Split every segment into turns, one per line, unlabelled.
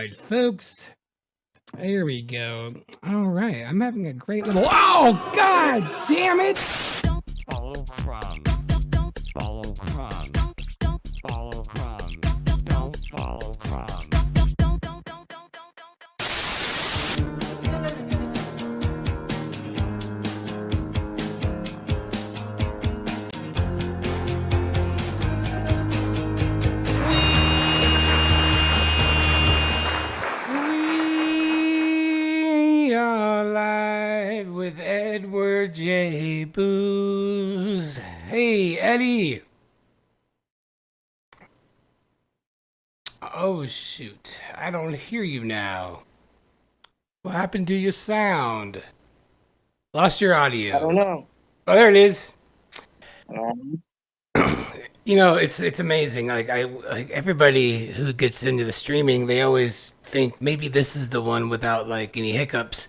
right, folks. Here we go. All right, I'm having a great little. Oh God damn it!
Follow Crumb. Follow Crumb. Follow Crumb. Don't follow Crumb.
We are live with Edward J. Booze. Hey, Eddie. Oh shoot, I don't hear you now. What happened to your sound? Lost your audio.
I don't know.
Oh, there it is.
Um,
You know, it's amazing. Like everybody who gets into the streaming, they always think maybe this is the one without like any hiccups.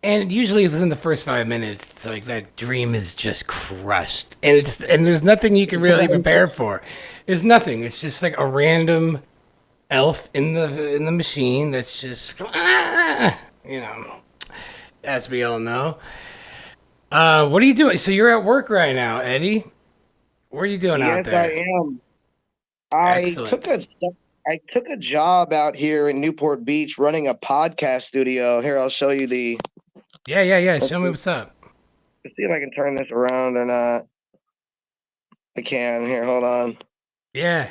And usually within the first 5 minutes, it's like that dream is just crushed. And there's nothing you can really prepare for. There's nothing. It's just like a random elf in the machine that's just as we all know. What are you doing? So you're at work right now, Eddie? What are you doing out
yes,
there?
I am. I
Excellent.
took a job out here in Newport Beach running a podcast studio. Here, I'll show you the.
Yeah. Show me what's up.
Let's see if I can turn this around or not. I can. Here, hold on.
Yeah.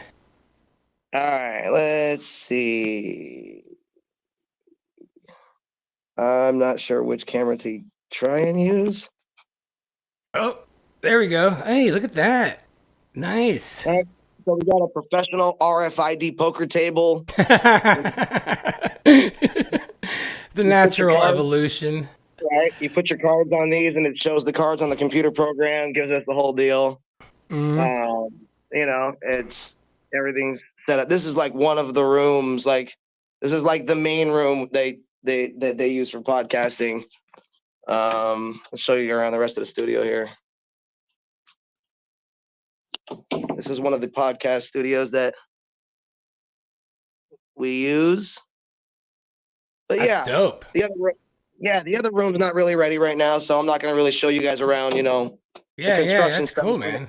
All right, let's see. I'm not sure which camera to try and use.
Oh, there we go. Hey, look at that. Nice.
So we got a professional RFID poker table.
The natural evolution.
Right, you put your cards on these, and it shows the cards on the computer program. Gives us the whole deal.
Mhm.
It's everything's set up. This is like one of the rooms. Like this is like the main room they use for podcasting. I'll show you around the rest of the studio here. This is one of the podcast studios that we use. But
That's dope.
the other room's not really ready right now, so I'm not going to really show you guys around.
Yeah,
construction
that's
stuff.
cool, man.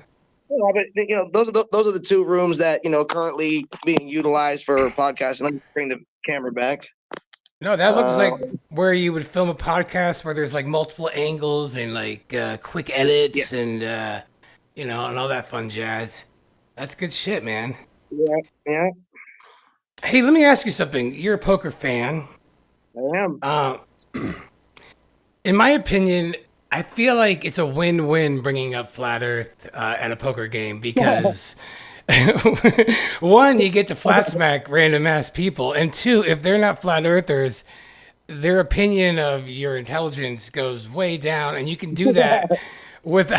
But those are the two rooms that currently being utilized for podcasting. Let me bring the camera back.
No, that looks like where you would film a podcast where there's like multiple angles and like quick edits and and all that fun jazz. That's good shit, man.
Yeah,
Hey, let me ask you something. You're a poker fan.
I am.
In my opinion, I feel like it's a win-win bringing up Flat Earth at a poker game because one, you get to flat smack random ass people, and two, if they're not flat earthers, their opinion of your intelligence goes way down, and you can do that with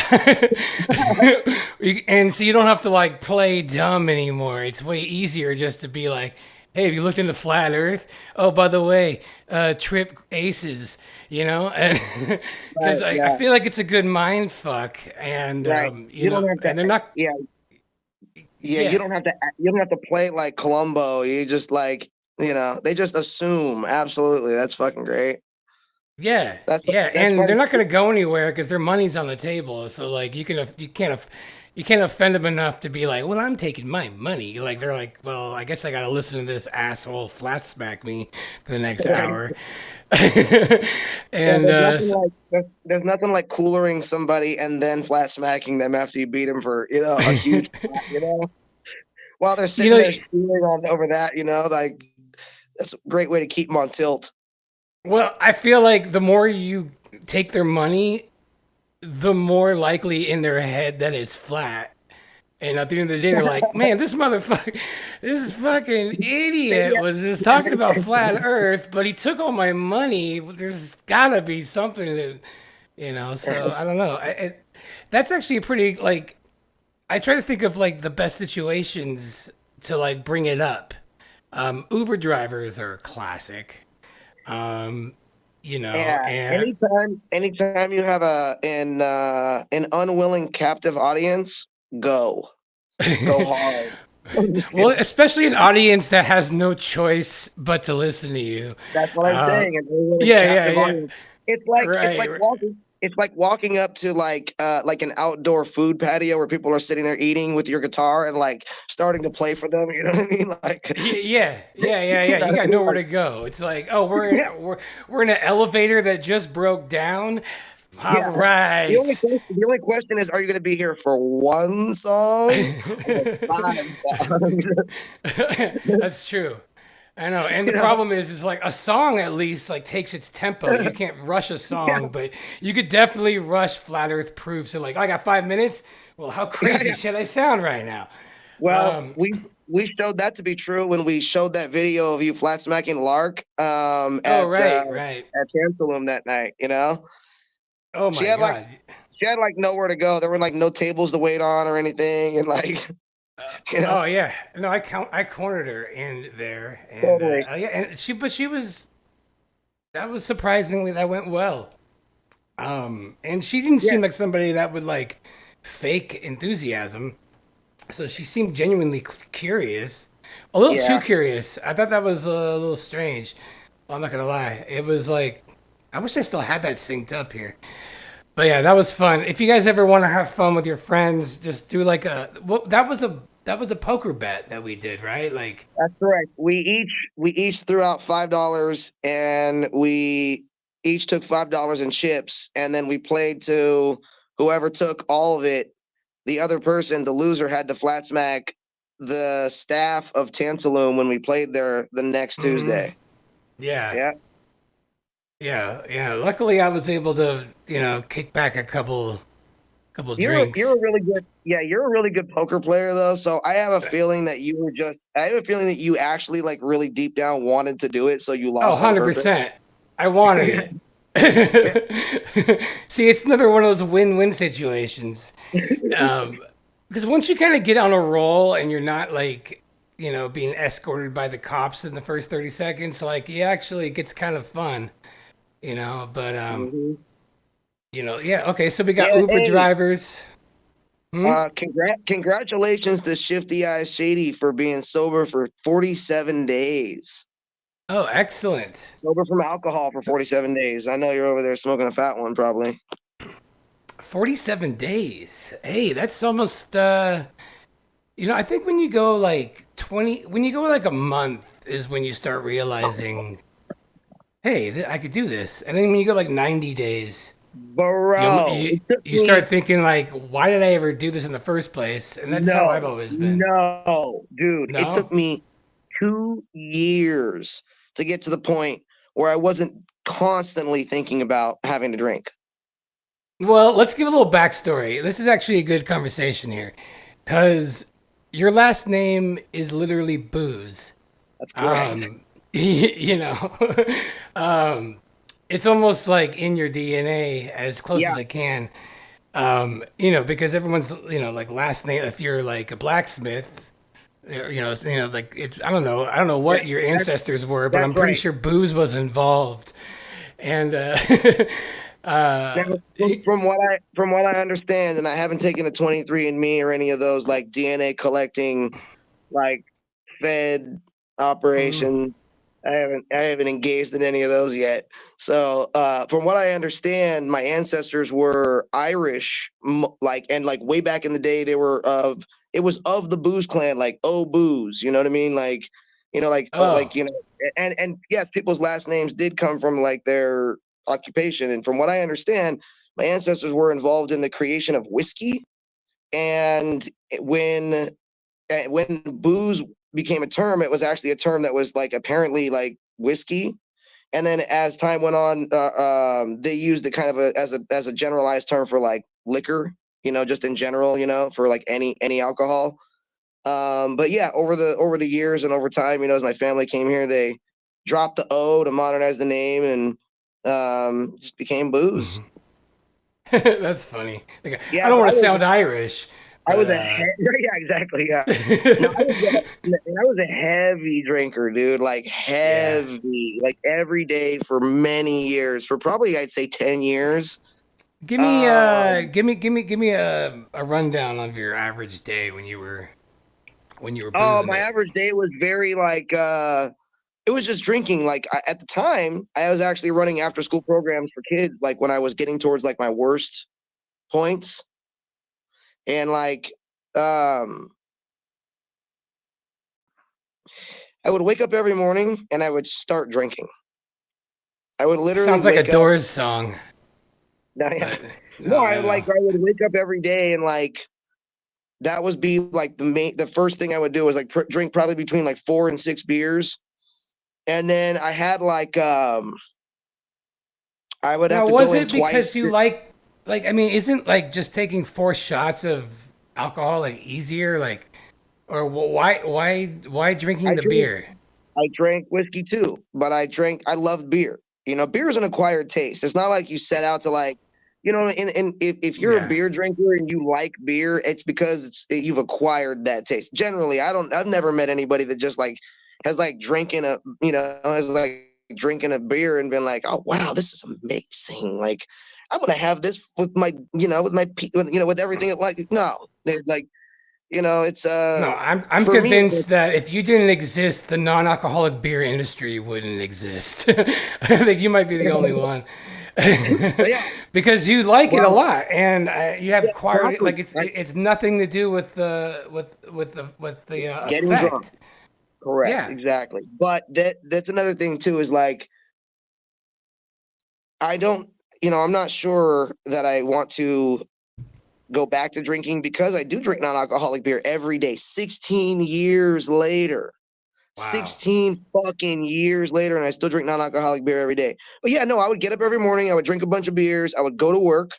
and so you don't have to like play dumb anymore. It's way easier just to be like, hey, have you looked into flat Earth? Oh, by the way, trip aces, because I feel like it's a good mind fuck, and and they're not.
Yeah, you don't have to play like Columbo. You just they just assume. Absolutely, that's fucking great.
Yeah, and they're not going to go anywhere because their money's on the table. So like you can't offend them enough to be like, well, I'm taking my money. Like they're like, well, I guess I got to listen to this asshole flat smack me for the next hour. And
there's nothing like coolering somebody and then flat smacking them after you beat them for a huge while they're sitting there stealing on over that. Like that's a great way to keep them on tilt.
Well, I feel like the more you take their money, the more likely in their head that it's flat. And at the end of the day, they're like, man, this fucking idiot was just talking about flat Earth, but he took all my money. There's gotta be something that, so I don't know. That's actually a pretty, like, I try to think of like the best situations to like bring it up. Uber drivers are classic. And
anytime you have an unwilling captive audience, go hard. I'm just
Well,
kidding.
especially an audience that has no choice but to listen to you.
That's what I'm
Uh,
saying. It's a really
yeah, yeah,
captive
yeah.
audience. It's
Right.
like walking. It's like walking up to like an outdoor food patio where people are sitting there eating with your guitar and like starting to play for them. You know what I mean? Like,
Yeah, yeah, yeah,
you
yeah.
know
You
what I
got
mean?
nowhere
Like,
to go. It's like, oh,
yeah,
we're in an elevator that just broke down. All
yeah.
right.
The only question is, are you going to be here for one song or 5 songs?
That's true. I know. And the
You know?
problem is like a song at least like takes its tempo. You can't rush a
Yeah,
song, but you could definitely rush Flat Earth Proof. So like, I got 5 minutes. Well, how
yeah,
crazy
yeah.
should I sound right now?
Well,
Um,
we showed that to be true when we showed that video of you flat smacking Lark
oh, right, right.
at Tantalum that night. You know,
Oh
she
my
had like
God.
she had like nowhere to go. There were like no tables to wait on or anything, and like you know,
Oh yeah. No, I cornered her in there, and
totally.
yeah, and she was that was surprisingly that went well. And she didn't
Yeah,
seem like somebody that would like fake enthusiasm. So she seemed genuinely curious, a little too
yeah.
curious. I thought that was a little strange. I'm not gonna lie. It was like, I wish I still had that synced up here. But yeah, that was fun. If you guys ever want to have fun with your friends, just do like a. Well, that was a poker bet that we did, right? Like,
That's correct. We each threw out $5, and we each took $5 in chips, and then we played to whoever took all of it. The other person, the loser, had to flat smack the staff of Tantalum when we played there the next
mm,
Tuesday.
yeah,
Yeah,
yeah, yeah. Luckily, I was able to, kick back a couple
you're
drinks.
a really good you're a really good poker player though. So I have a feeling that I have a feeling that you actually like really deep down wanted to do it, so you
Oh,
lost on purpose.
100%. I wanted it. See, it's another one of those win-win situations. Because once you kind of get on a roll and you're not like, being escorted by the cops in the first 30 seconds, like, yeah, actually, it gets kind of fun, But,
Mhm.
yeah, okay, so we got
Yeah,
Uber
hey,
drivers. Hmm?
congratulations to Shifty Eyes Shady for being sober for 47 days.
Oh, excellent.
Sober from alcohol for 47 days. I know you're over there smoking a fat one, probably.
47 days. Hey, that's almost, I think when you go like 20, when you go like a month is when you start realizing, hey, I could do this. And then when you go like 90 days, you
Bro,
you
it took
you
me
start thinking like, why did I ever do this in the first place? And that's how I've
no,
always been.
no, dude. It
No?
took me 2 years to get to the point where I wasn't constantly thinking about having to drink.
Well, let's give a little backstory. This is actually a good conversation here, because your last name is literally Booze.
That's correct.
Um, you know, um, it's almost like in your DNA as close
Yeah,
as I can. Because everyone's, like last name. If you're like a blacksmith, like it's. I don't know
yeah,
what your
that's
ancestors were, but
that's
I'm pretty
right.
sure booze was involved. And
Now,
uh,
from what I understand, and I haven't taken a 23andMe or any of those like DNA collecting like Fed
mm,
operation. I haven't engaged in any of those yet. So from what I understand, my ancestors were Irish, like and like way back in the day, they were of it was of the Booze clan, like oh Booze, you know what I mean? Like
oh,
and yes, people's last names did come from like their occupation, and from what I understand, my ancestors were involved in the creation of whiskey, and when when booze became a term, it was actually a term that was like apparently like whiskey. And then as time went on, they used it kind of as a generalized term for like liquor, just in general, for like any alcohol. But yeah, over the years and over time, as my family came here, they dropped the O to modernize the name and just became booze.
that's funny. Like, I
Yeah,
don't
but
want to sound Irish,
I
but
was yeah, exactly, yeah. No, I was a heavy drinker, dude. Like
yeah.
heavy, like every day for many years, for probably I'd say 10 years.
Give me
Um,
a rundown of your average day when you were when you were
Oh,
boozing
my
it?
average day was very like it was just drinking. Like at the time, I was actually running after school programs for kids. Like when I was getting towards like my worst points, and like um, I would wake up every morning and I would start drinking. I would literally
Sounds like a
wake up.
Doors song,
No, yeah.
but no,
No,
I know.
I would wake up every day and like that was be like the first thing I would do was like drink probably between like 4 and 6 beers, and then I had I would have
Now,
to go
was
in
it
twice.
because you like, I mean, isn't like just taking 4 shots of alcohol like easier, like, or why drinking
I
the
drink
beer?
I drank whiskey too, but I loved beer. You know, beer is an acquired taste. It's not like you set out to like, you know, and if you're a
Yeah.
beer drinker and you like beer, it's because you've acquired that taste. Generally, I've never met anybody that just like has like drinking a, you know, has like drinking a beer and been like, oh wow, this is amazing. Like I'm gonna have this with my, you know, with my, you know, with everything. Like no, they're like, you know, it's
No, I'm
for me.
convinced that if you didn't exist, the non-alcoholic beer industry wouldn't exist. I think you might be the only one.
Yeah,
Because you like it a
well,
lot, and you have
yeah,
acquired it.
exactly.
Like it's nothing to do with the
Getting drunk.
effect.
Correct,
Yeah.
exactly. But that's another thing too is like I don't, you know, I'm not sure that I want to go back to drinking because I do drink non-alcoholic beer every day 16 years later.
Wow.
16 fucking years later and I still drink non-alcoholic beer every day. But yeah, no, I would get up every morning, I would drink a bunch of beers, I would go to work,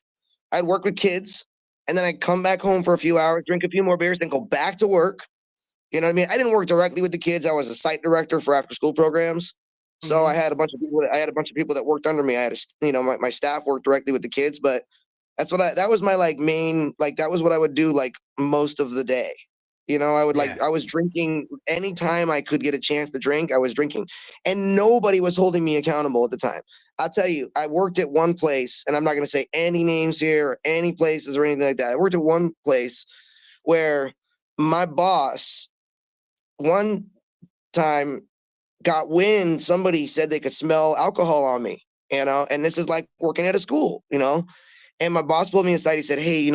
I'd work with kids, and then I'd come back home for a few hours, drink a few more beers, then go back to work. You know what I mean? I didn't work directly with the kids. I was a site director for after school programs. So
Hmm.
I had a bunch of people. I had a bunch of people that worked under me. I had, you know, my staff worked directly with the kids. But that was my like main, like that was what I would do like most of the day. You know,
Yeah.
I was drinking anytime I could get a chance to drink. I was drinking, and nobody was holding me accountable at the time. I'll tell you, I worked at one place, and I'm not going to say any names here or any places or anything like that. I worked at one place where my boss one time got wind somebody said they could smell alcohol on me, you know, and this is like working at a school, you know. And my boss pulled me aside. He said, "Hey,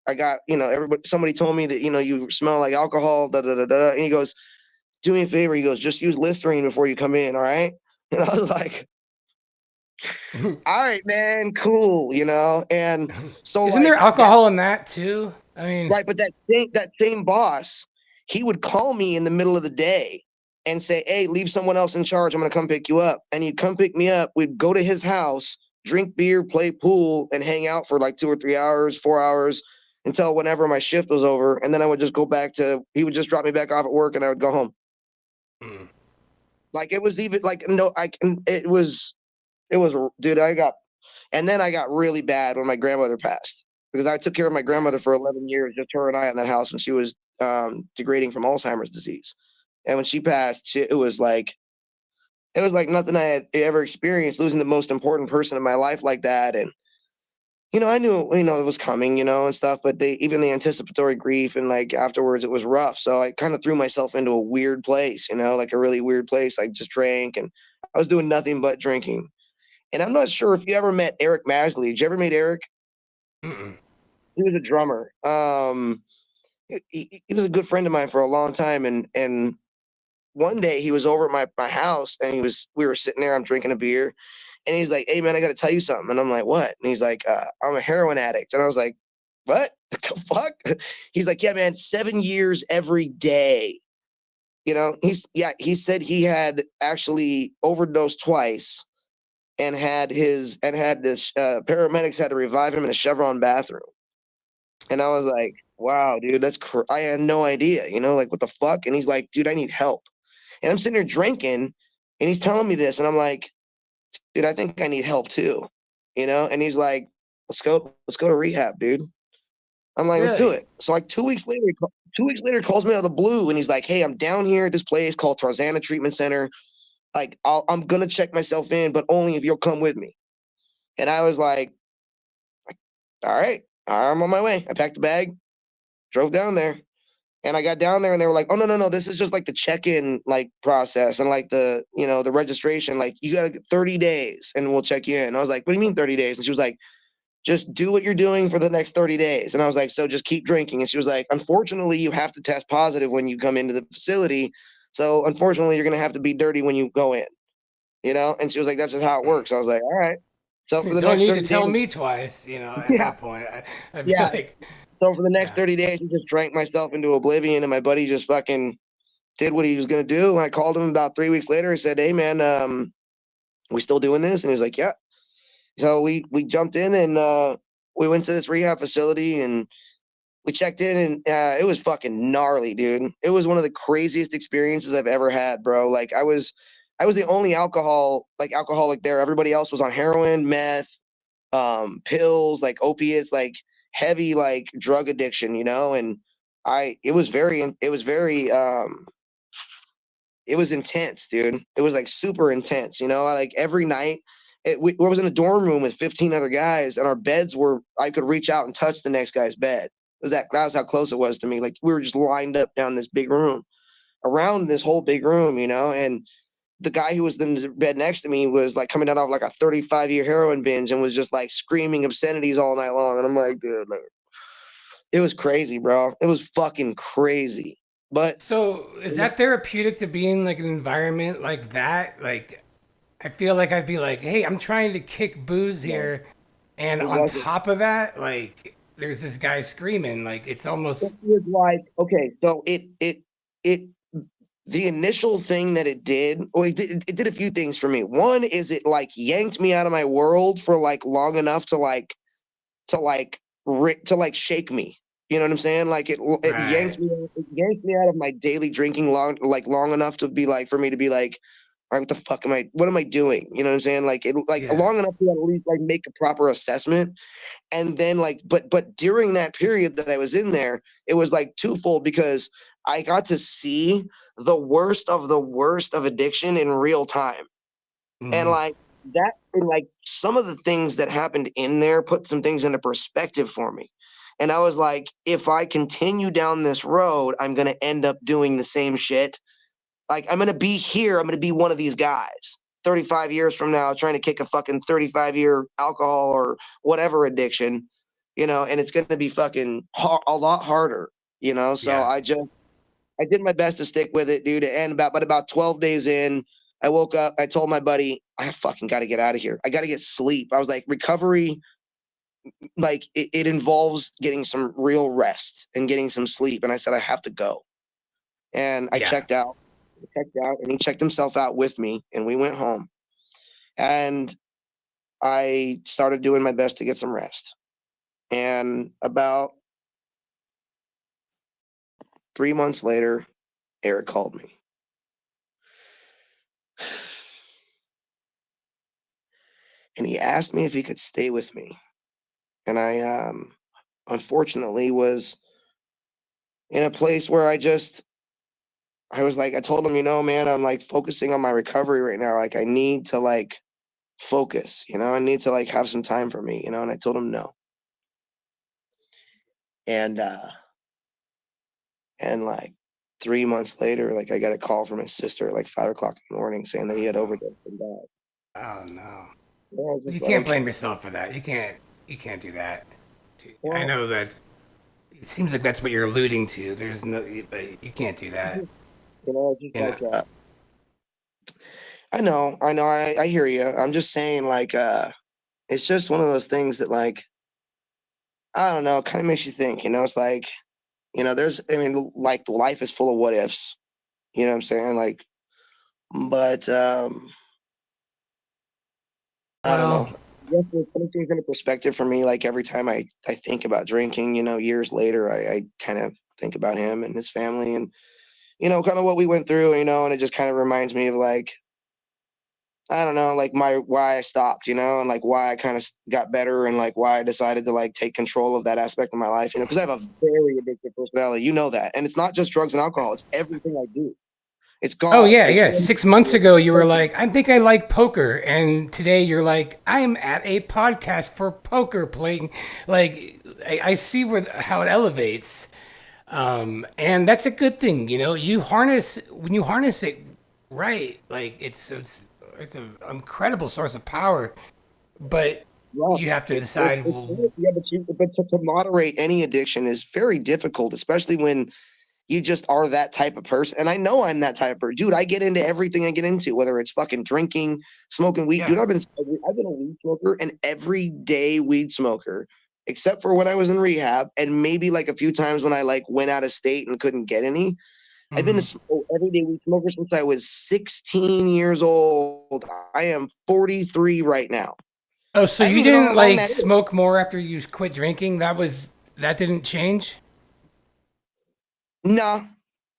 I got, you know, everybody. Somebody told me that, you know, you smell like alcohol." Da da da da. And he goes, "Do me a favor." He goes, "Just use Listerine before you come in, all right?" And I was like, "All right, man, cool," you know. And so
Isn't there
like that.
alcohol in that too? I mean,
Right, but that same boss, he would call me in the middle of the day and say, "Hey, leave someone else in charge. I'm gonna come pick you up." And he'd come pick me up. We'd go to his house, drink beer, play pool, and hang out for like 2 or 3 hours, 4 hours until whenever my shift was over. And then I would just go back to. He would just drop me back off at work, and I would go home.
mm,
Like it was even like no, I can. It was dude. And then I got really bad when my grandmother passed because I took care of my grandmother for 11 years, just her and I in that house when she was degrading from Alzheimer's disease. And when she passed, it was like nothing I had ever experienced, losing the most important person in my life like that. And you know, I knew, you know, it was coming, you know, and stuff, but even the anticipatory grief and like afterwards it was rough. So I kind of threw myself into a weird place, you know, like a really weird place. I just drank and I was doing nothing but drinking. And I'm not sure if you ever met Eric Masley. Did you ever meet Eric?
mm-mm.
He was a drummer. He was a good friend of mine for a long time, and one day he was over at my house, and we were sitting there. I'm drinking a beer, and he's like, "Hey man, I got to tell you something." And I'm like, "What?" And he's like, "I'm a heroin addict." And I was like, "What? What the fuck?" He's like, "Yeah, man, 7 years every day." You know, he said he had actually overdosed twice and had this paramedics had to revive him in a Chevron bathroom. And I was like, wow, dude, I had no idea, you know, like what the fuck? And he's like, dude, I need help. And I'm sitting there drinking and he's telling me this. And I'm like, dude, I think I need help too, you know? And he's like, let's go to rehab, dude. I'm like, let's do
Really?
it. So like 2 weeks later, 2 weeks later, he calls me out of the blue and he's like, hey, I'm down here at this place called Tarzana Treatment Center. Like, I'm going to check myself in, but only if you'll come with me. And I was like, all right, I'm on my way. I packed a bag, drove down there. And I got down there and they were like, "Oh no, no, no, this is just like the check-in like process and like the, the registration. Like you got to get 30 days and we'll check you in." And I was like, "What do you mean 30 days?" And she was like, "Just do what you're doing for the next 30 days." And I was like, "So just keep drinking." And she was like, "Unfortunately, you have to test positive when you come into the facility. So unfortunately, you're going to have to be dirty when you go in, you know?" And she was like, "That's just how it works." I was like, "All right." So for the
Don't
next
need to
30 days,
tell me twice, at
yeah,
that point. I'd be
yeah.
like,
So for the next
yeah.
30 days, I just drank myself into oblivion and my buddy just fucking did what he was going to do. And I called him about 3 weeks later and said, "Hey man, we still doing this?" And he was like, "Yeah." So we jumped in and we went to this rehab facility and we checked in and it was fucking gnarly, dude. It was one of the craziest experiences I've ever had, bro. Like I was the only alcoholic there. Everybody else was on heroin, meth, pills, like opiates, like heavy like drug addiction, and it was intense, dude. It was like super intense, like every night we was in a dorm room with 15 other guys and our beds were, I could reach out and touch the next guy's bed. That was how close it was to me. Like we were just lined up down this big room, around this whole big room, and the guy who was in the bed next to me was like coming down off like a 35-year heroin binge and was just like screaming obscenities all night long. And I'm like, dude, like, it was crazy, bro. It was fucking crazy. But
So is that therapeutic to be in like an environment like that? Like, I feel like I'd be like, hey, I'm trying to kick booze
no,
here. And
it
on
wasn't.
top of that, like, there's this guy screaming. Like, it's
It
almost,
was like, okay, so it the initial thing that it did, well, it did a few things for me. One is it like yanked me out of my world for like long enough to like to like shake me. You know what I'm saying? Like it
right.
yanks me out of my daily drinking long enough to be like, for me to be like, all right, what am I doing? You know what I'm saying? Like it like
Yeah.
long enough to at least like make a proper assessment. And then like but during that period that I was in there, it was like twofold because I got to see the worst of addiction in real time. And
Hmm.
like that, and like some of the things that happened in there put some things into perspective for me. And I was like, if I continue down this road, I'm going to end up doing the same shit. Like I'm going to be here. I'm going to be one of these guys 35 years from now trying to kick a fucking 35-year alcohol or whatever addiction, and it's going to be fucking a lot harder. So
Yeah.
I did my best to stick with it, dude. And about 12 days in, I woke up. I told my buddy, I fucking got to get out of here. I got to get sleep. I was like, recovery, like it involves getting some real rest and getting some sleep. And I said, I have to go. And I
Yeah.
checked out. I checked out, and he checked himself out with me, and we went home. And I started doing my best to get some rest. And about 3 months later, Eric called me. And he asked me if he could stay with me. And I unfortunately was in a place where I was like, I told him, man, I'm like focusing on my recovery right now. Like I need to like focus, I need to like have some time for me, and I told him no. And like 3 months later, like I got a call from his sister at like 5 o'clock in the morning saying that he had overdosed and died.
Oh, no.
And I was just
You can't
like,
blame yourself for that. You can't do that. I
well,
know that it seems like that's what you're alluding to. There's no, but you can't do that.
just
You know.
like I know, I hear you. I'm just saying, like, it's just one of those things that, like, I don't know, kind of makes you think. It's like, I mean, like, life is full of what ifs. You know what I'm saying? Like, but I don't know.
Well,
Yes, it puts things into perspective for me. Like every time I think about drinking, years later, I kind of think about him and his family and kind of what we went through, and it just kind of reminds me of like I don't know, like my why I stopped, and like why I kind of got better and like why I decided to like take control of that aspect of my life, because I have a very addictive personality, that, and it's not just drugs and alcohol; it's everything I do. It's
oh
golf,
yeah,
it's
yeah.
running,
6 months ago, you were
it's
like, I think I like poker, and today you're like, I'm at a podcast for poker playing. Like, I see how it elevates. And that's a good thing, you know. You harness when you harness it right, like it's an incredible source of power. But
Well,
you have to decide, well,
yeah, but to moderate any addiction is very difficult, especially when you just are that type of person. And I know I'm that type of person. Dude, I get into everything I get into, whether it's fucking drinking, smoking weed. Dude,
yeah.
I've been a weed smoker, an everyday weed smoker, except for when I was in rehab and maybe like a few times when I like went out of state and couldn't get any. I've been a
Hmm.
everyday weed smoker since I was 16 years old. I am 43 right now.
Oh, so
I don't
you
even know how
didn't
long
like
that is.
smoke more after you quit drinking? That didn't change?
Nah,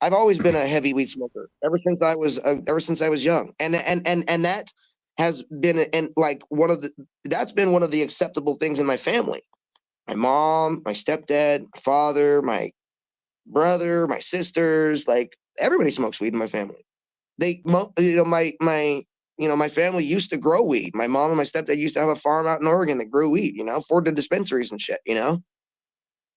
I've always been a heavy weed smoker ever since I was young, and that has been and like one of the that's been one of the acceptable things in my family. My mom, my stepdad, my father, my brother, my sisters, like everybody smokes weed in my family. My family used to grow weed. My mom and my stepdad used to have a farm out in Oregon that grew weed. For the dispensaries and shit.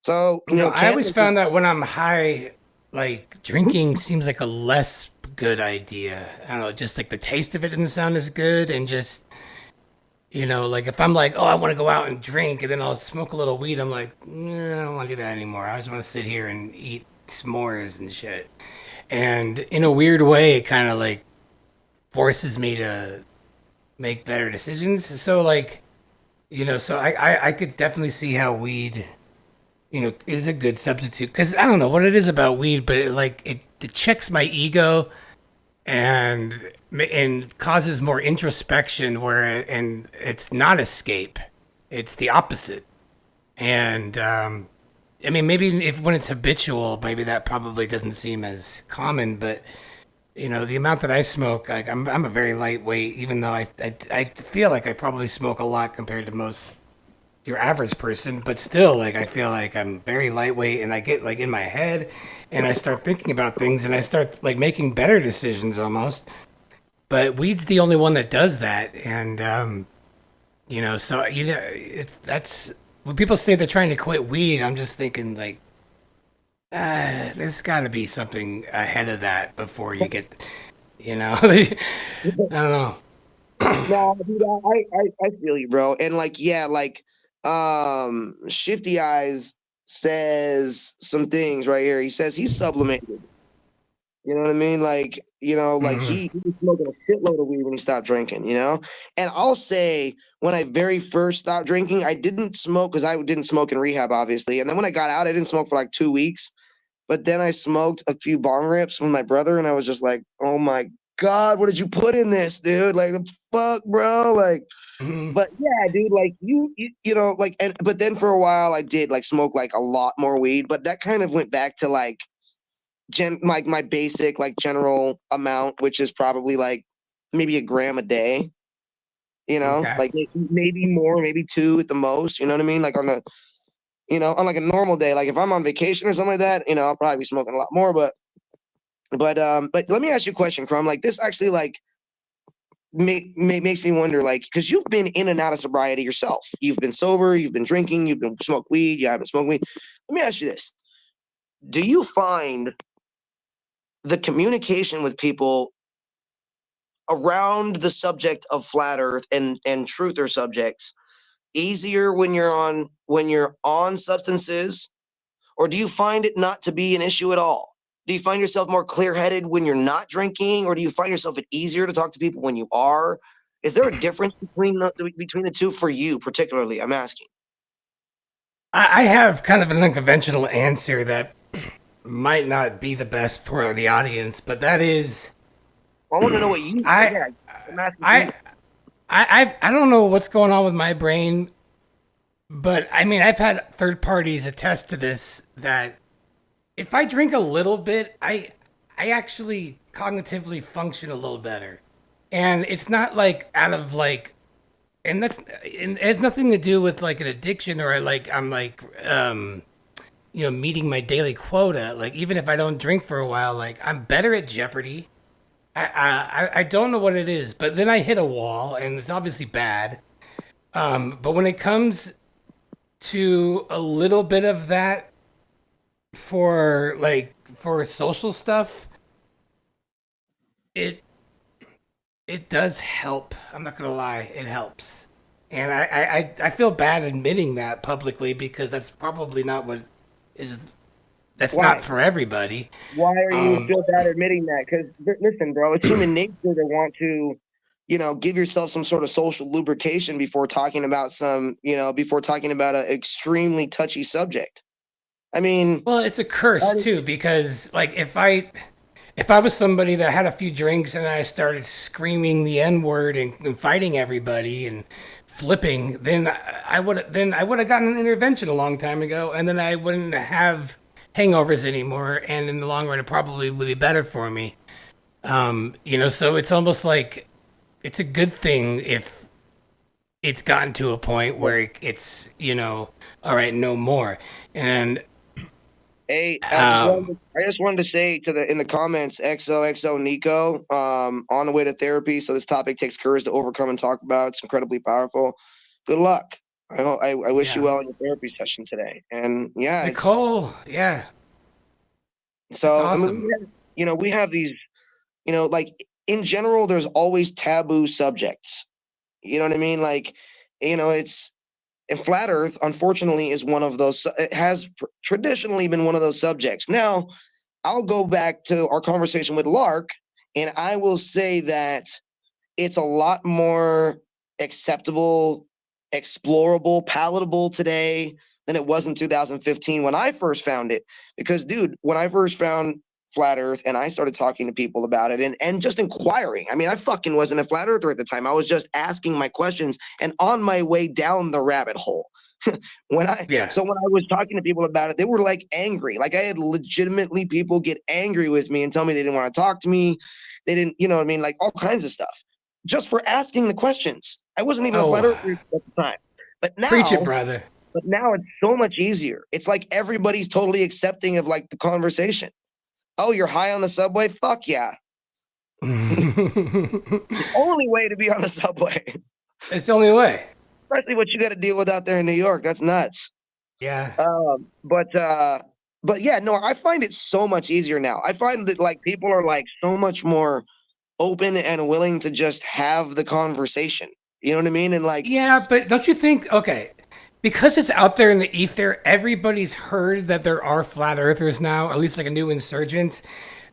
So
You know, I always
cannabis.
found that when I'm high, like drinking seems like a less good idea. I don't know, just like the taste of it doesn't sound as good, and just like if I'm like, oh, I want to go out and drink, and then I'll smoke a little weed, I'm like, nah, I don't want to do that anymore. I just want to sit here and eat s'mores and shit. And in a weird way, it kind of like forces me to make better decisions. So like, so I could definitely see how weed is a good substitute because I don't know what it is about weed, but it checks my ego and causes more introspection and it's not escape, it's the opposite. And I mean, maybe if when it's habitual, maybe that probably doesn't seem as common, but the amount that I smoke, like I'm a very lightweight, even though I feel like I probably smoke a lot compared to most your average person, but still, like I feel like I'm very lightweight, and I get like in my head, and I start thinking about things, and I start like making better decisions almost. But weed's the only one that does that, and so it's that's when people say they're trying to quit weed, I'm just thinking like, there's got to be something ahead of that before you get, I don't know.
No, dude, I feel you, bro. And like, yeah, like, Shifty Eyes says some things right here. He says he's sublimated. You know what I mean? Like
Hmm.
he was smoking a shitload of weed when he stopped drinking. And I'll say when I very first stopped drinking, I didn't smoke because I didn't smoke in rehab, obviously. And then when I got out, I didn't smoke for like 2 weeks. But then I smoked a few bong rips with my brother, and I was just like, "Oh my god, what did you put in this, dude? Like the fuck, bro? Like."
Hmm.
But yeah, dude, like like, and but then for a while I did like smoke like a lot more weed, but that kind of went back to like my basic like general amount, which is probably like maybe a gram a day.
Okay.
Like maybe more, maybe two at the most. You know what I mean? Like on like a normal day, like if I'm on vacation or something like that, I'll probably be smoking a lot more. But let me ask you a question, Crumb. Like this actually like makes me wonder, like, because you've been in and out of sobriety yourself. You've been sober, you've been drinking, you've been smoked weed, you haven't smoked weed. Let me ask you this: do you find the communication with people around the subject of flat Earth and truther subjects easier when you're on substances, or do you find it not to be an issue at all? Do you find yourself more clear-headed when you're not drinking, or do you find yourself it easier to talk to people when you are? Is there a difference between the two for you, particularly? I'm asking.
I have kind of an unconventional answer that might not be the best for the audience, but that is
I want to know what you.
I
Yeah, I'm asking
I
you.
I don't know what's going on with my brain, but I mean I've had third parties attest to this that if I drink a little bit, I actually cognitively function a little better. And it's not like out of like and it has nothing to do with like an addiction or like I'm like meeting my daily quota. Like even if I don't drink for a while, like I'm better at Jeopardy. I don't know what it is, but then I hit a wall, and it's obviously bad. But when it comes to a little bit of that, for social stuff, it it does help. I'm not gonna lie, it helps. And I feel bad admitting that publicly because that's probably not what is that's not
Why?
for everybody.
Why are you
Um,
feel bad admitting that? Because listen, bro, it's human nature to want to, give yourself some sort of social lubrication before talking about before talking about an extremely touchy subject. I mean,
well, it's a curse
that is-
too because like if I was somebody that had a few drinks and I started screaming the N word and fighting everybody and flipping, then I would have gotten an intervention a long time ago, and then I wouldn't have hangovers anymore, and in the long run, it probably would be better for me. So it's almost like it's a good thing if it's gotten to a point where it's all right, no more, and
hey,
um,
I just wanted to say to the in the comments, XOXO Nico, on the way to therapy. So this topic takes courage to overcome and talk about. It's incredibly powerful. Good luck. I wish you
yeah,
well in your therapy session today. And yeah, it's
Nicole, yeah, that's
so I mean,
awesome.
we have these, like in general, there's always taboo subjects. You know what I mean? Like, it's and flat Earth, unfortunately, is one of those. It has traditionally been one of those subjects. Now, I'll go back to our conversation with Lark, and I will say that it's a lot more acceptable, explorable, palatable today than it was in 2015 when I first found it. Because, dude, when I first found flat Earth and I started talking to people about it and just inquiring, I mean, I fucking wasn't a flat earther at the time. I was just asking my questions and on my way down the rabbit hole.
Yeah.
When I was talking to people about it, they were like angry. Like I had legitimately people get angry with me and tell me they didn't want to talk to me. They didn't, you know what I mean? Like all kinds of stuff just for asking the questions. I wasn't even a flat
Oh,
earther at the time. But
preach it,
now,
brother.
but now it's so much easier. It's like everybody's totally accepting of like the conversation. Oh, you're high on the subway? Fuck yeah. The only way to be on the subway.
It's the only way.
Especially what you got to deal with out there in New York. That's nuts.
Yeah.
Um, but uh, but yeah, no, I find it so much easier now. I find that like people are like so much more open and willing to just have the conversation. You know what I mean? And like,
Yeah, but don't you think, okay, because it's out there in the ether, everybody's heard that there are flat earthers now, at least like a new insurgent,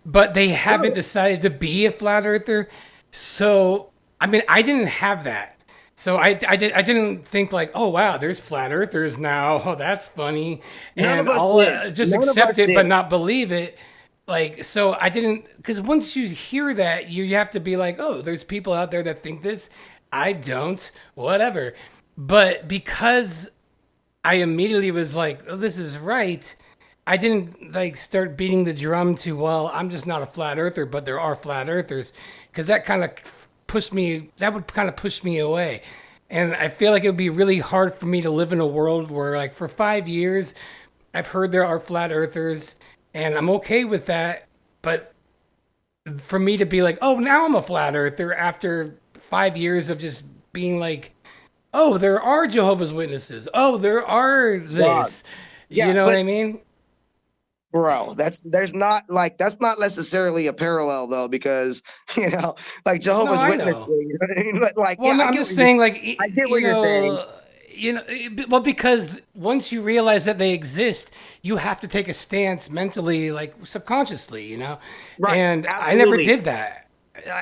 but they haven't
sure,
decided to be a flat earther. So, I mean, I didn't have that. So I didn't think like, oh wow, there's flat earthers now. Oh, that's funny,
none
and
of us
I'll
did.
just
None of us
accept it but
did.
not believe it. Like, so I didn't, because once you hear that, you have to be like, oh, there's people out there that think this. I don't, whatever. But because I immediately was like, oh, this is right, I didn't like start beating the drum to, well, I'm just not a flat earther, but there are flat earthers. Because that would kind of push me away. And I feel like it would be really hard for me to live in a world where, like, for 5 years, I've heard there are flat earthers, and I'm okay with that. But for me to be like, oh, now I'm a flat earther after 5 years of just being like, oh, there are Jehovah's Witnesses. Oh, there are
God.
this. You
Yeah,
know what
but
I mean?
bro, that's not necessarily a parallel though, because like
No,
Jehovah's
I
Witness,
know.
you know what I mean? But like,
Well,
yeah,
no, I'm just saying, like,
I get what you're saying.
well, because once you realize that they exist, you have to take a stance mentally, like subconsciously,
Right,
And I never
absolutely.
did that.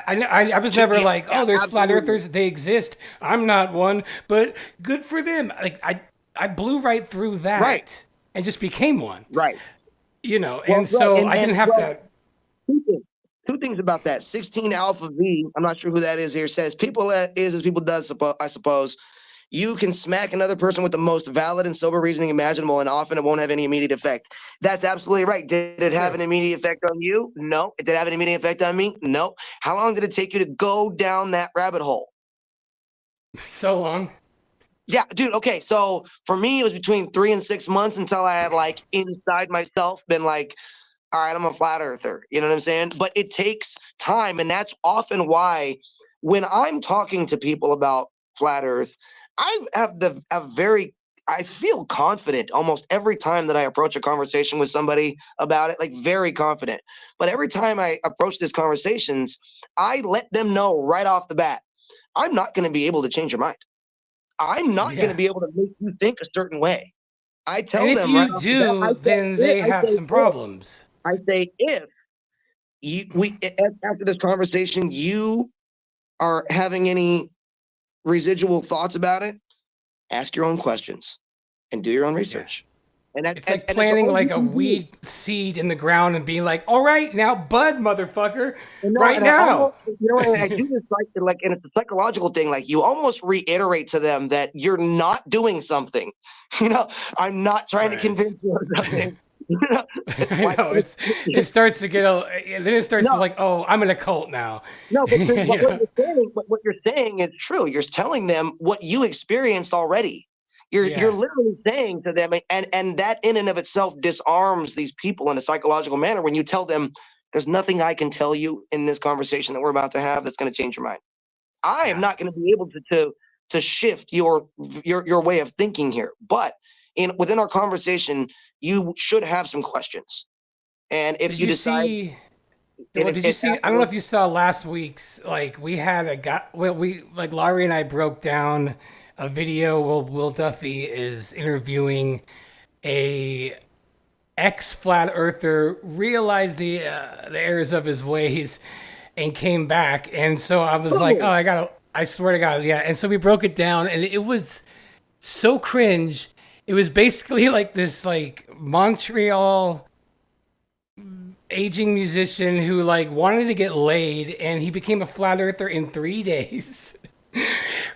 I was never
Yeah,
like,
yeah,
oh, there's flat
absolutely.
earthers, they exist. I'm not one, but good for them. Like I blew right through
Right,
that and just became one,
right. Well,
And
right,
so I
and
didn't have
well,
to.
two things. Two things about that. 16 Alpha V. I'm not sure who that is here. Says people that is as people does. I suppose you can smack another person with the most valid and sober reasoning imaginable, and often it won't have any immediate effect. That's absolutely right. Did it have
Sure.
an immediate effect on you? No. Did it have an immediate effect on me? No. How long did it take you to go down that rabbit hole?
So long.
Yeah, dude. Okay, so for me, it was between 3 and 6 months until I had like inside myself been like, all right, I'm a flat earther. You know what I'm saying? But it takes time. And that's often why when I'm talking to people about flat earth, I have a very I feel confident almost every time that I approach a conversation with somebody about it, like very confident. But every time I approach these conversations, I let them know right off the bat, I'm not going to be able to change your mind. I'm not going to
Yeah.
be able to make you think a certain way. I
And
tell
if
them right
you
off the bat.
do, then they have some problems.
I say if after this conversation you are having any residual thoughts about it, ask your own questions and do your own
Yeah.
research. And
It's like
and it's
planting
all you
like a
can do.
weed seed in the ground and being like, all right, now bud, motherfucker,
And no,
right
and I
now.
almost, and I do this like, and it's a psychological thing. Like you almost reiterate to them that you're not doing something. You know, I'm not trying to
Right.
convince you of something. You know, it's
I
like
know it starts to get then it starts to
no,
like, oh, I'm in a cult now.
no, because
You know?
what you're saying is true. You're telling them what you experienced already. You're
Yeah.
literally saying to them, and that in and of itself disarms these people in a psychological manner when you tell them there's nothing I can tell you in this conversation that we're about to have that's going to change your mind. I am
Yeah.
not going to be able to shift your way of thinking here. But within our conversation, you should have some questions. And if
Did
you
you
decide,
see
and
well,
if
did you
it
see? I don't know
afterwards,
if you saw last week's. Like, we had a guy. Well, we like Laurie and I broke down a video. Will Duffy is interviewing a ex flat earther, realized the errors of his ways, and came back. And so I was like, oh,
oh,
I gotta. I swear to God, yeah. And so we broke it down, and it was so cringe. It was basically like this, like Montreal aging musician who like wanted to get laid, and he became a flat earther in 3 days.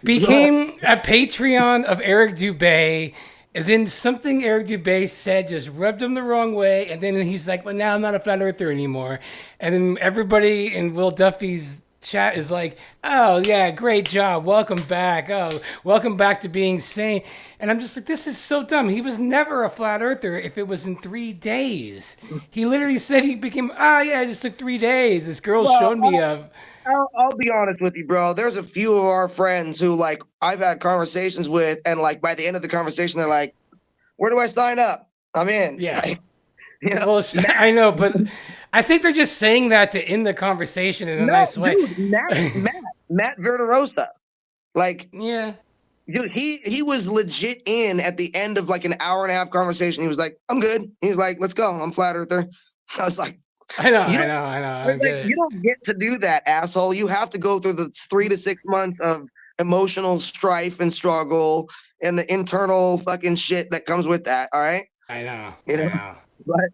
Became a Patreon of Eric Dubay. As in something Eric Dubay said just rubbed him the wrong way, and then he's like, "Well, now I'm not a flat earther anymore." And then everybody in Will Duffy's chat is like, "Oh yeah, great job, welcome back. Oh, welcome back to being sane." And I'm just like, "This is so dumb. He was never a flat earther if it was in 3 days. He literally said he became. Ah, yeah, it just took 3 days. This girl
well,
showed me a."
I'll be honest with you, bro. There's a few of our friends who like I've had conversations with, and like by the end of the conversation, they're like, "Where do I sign up? I'm in."
Yeah.
Like, you know,
Well,
Matt,
I know, but I think they're just saying that to end the conversation in a
no,
nice way.
dude, Matt Verderosa. Like,
Yeah,
dude, he was legit in at the end of like an hour and a half conversation. He was like, "I'm good." He was like, "Let's go. I'm flat earther." I was like,
I know,
"You
I
don't."
know, I know. I get
You
it.
don't get to do that, asshole. You have to go through the 3 to 6 months of emotional strife and struggle and the internal fucking shit that comes with that. All right,
I know,
you
I
know.
know.
But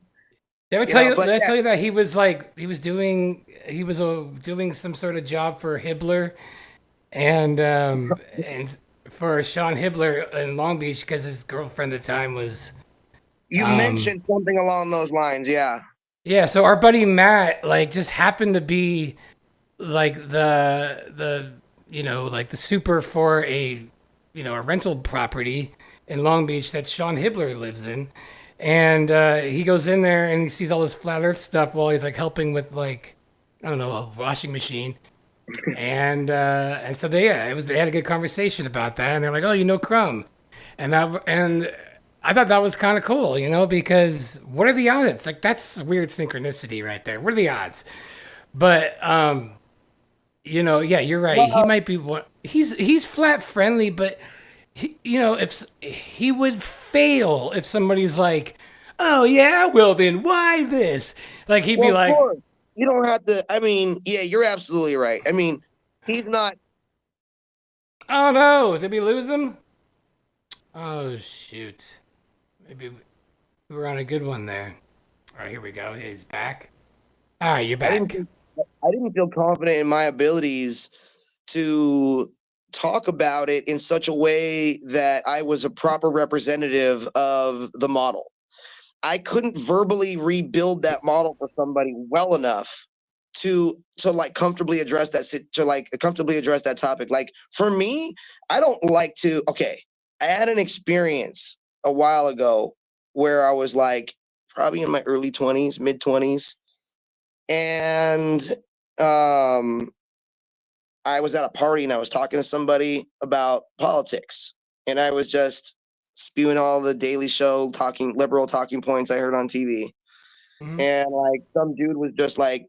Did
but
I
yeah,
tell you that he was doing some sort of job for Hibbler and for Sean Hibbler in Long Beach because his girlfriend at the time was
you
um
mentioned something along those lines. Yeah.
yeah. So our buddy Matt like just happened to be like the like the super for a rental property in Long Beach that Sean Hibbler lives in, and he goes in there and he sees all this flat Earth stuff while he's like helping with like I don't know a washing machine, and so they had a good conversation about that, and they're like, oh, Crumb, and I thought that was kind of cool, because what are the odds? Like that's weird synchronicity right there. What are the odds? But yeah, you're right. He
Well,
might be one. He's flat friendly, but if he would fail if somebody's like, "Oh yeah, well then why this?" Like he'd be
of
like,
course, you don't have to. I mean, yeah, you're absolutely right. I mean, he's not.
"Oh no, did we lose him? Oh shoot, maybe we were on a good one there." All right, here we go. He's back. All right, you're
I didn't.
back.
I didn't feel confident in my abilities to talk about it in such a way that I was a proper representative of the model. I couldn't verbally rebuild that model for somebody well enough to like comfortably address that topic. Like for me, I don't like to. Okay, I had an experience a while ago where I was like probably in my early 20s, mid 20s, and um I was at a party and I was talking to somebody about politics, and I was just spewing all the Daily Show liberal talking points I heard on TV.
Mhm.
And like some dude was just like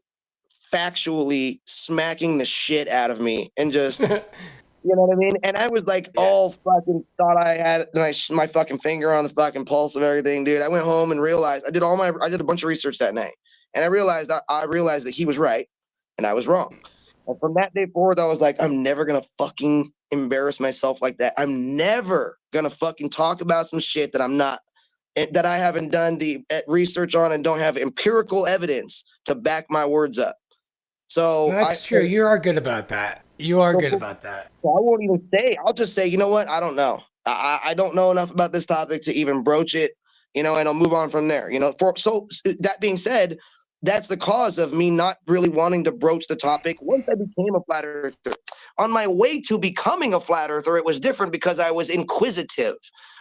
factually smacking the shit out of me and just, you know what I mean? And I was like
Yeah.
all fucking thought I had my fucking finger on the fucking pulse of everything, dude. I went home and realized I did a bunch of research that night. And I realized that he was right and I was wrong. And from that day forward, I was like, I'm never gonna fucking embarrass myself like that. I'm never gonna fucking talk about some shit that I haven't done the research on and don't have empirical evidence to back my words up. So
That's true. You are good about that. You are good
so
about that.
I won't even say. I'll just say, you know what? I don't know. I don't know enough about this topic to even broach it, and I'll move on from there. So that being said, that's the cause of me not really wanting to broach the topic. Once I became a flat earther, on my way to becoming a flat earther, it was different because I was inquisitive.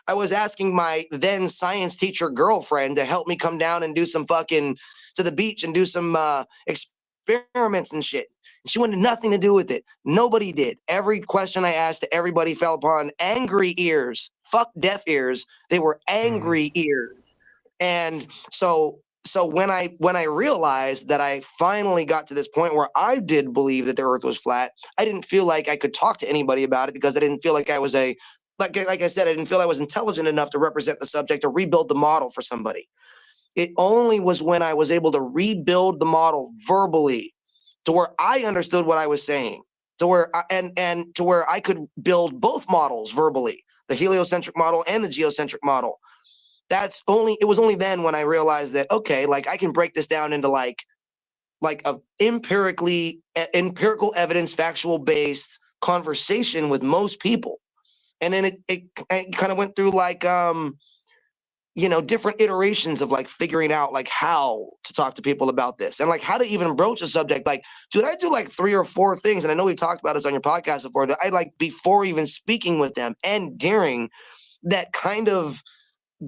I was asking my then science teacher girlfriend to help me come down and do some fucking to the beach and do some experiments and shit. She wanted nothing to do with it. Nobody did. Every question I asked to everybody fell upon angry ears. Fuck deaf ears. They were
Mhm.
angry ears. And so when I realized that I finally got to this point where I did believe that the earth was flat, I didn't feel like I could talk to anybody about it because I didn't feel like I was like I said, I didn't feel I was intelligent enough to represent the subject or rebuild the model for somebody. It only was when I was able to rebuild the model verbally to where I understood what I was saying, to where and to where I could build both models verbally, the heliocentric model and the geocentric model. It was only then when I realized that, okay, like I can break this down into like a empirical evidence, factual based conversation with most people. And then it kind of went through like different iterations of like figuring out like how to talk to people about this and like how to even broach a subject. Like, dude, I do like 3 or 4 things, and I know we talked about this on your podcast before. That I like before even speaking with them and during that kind of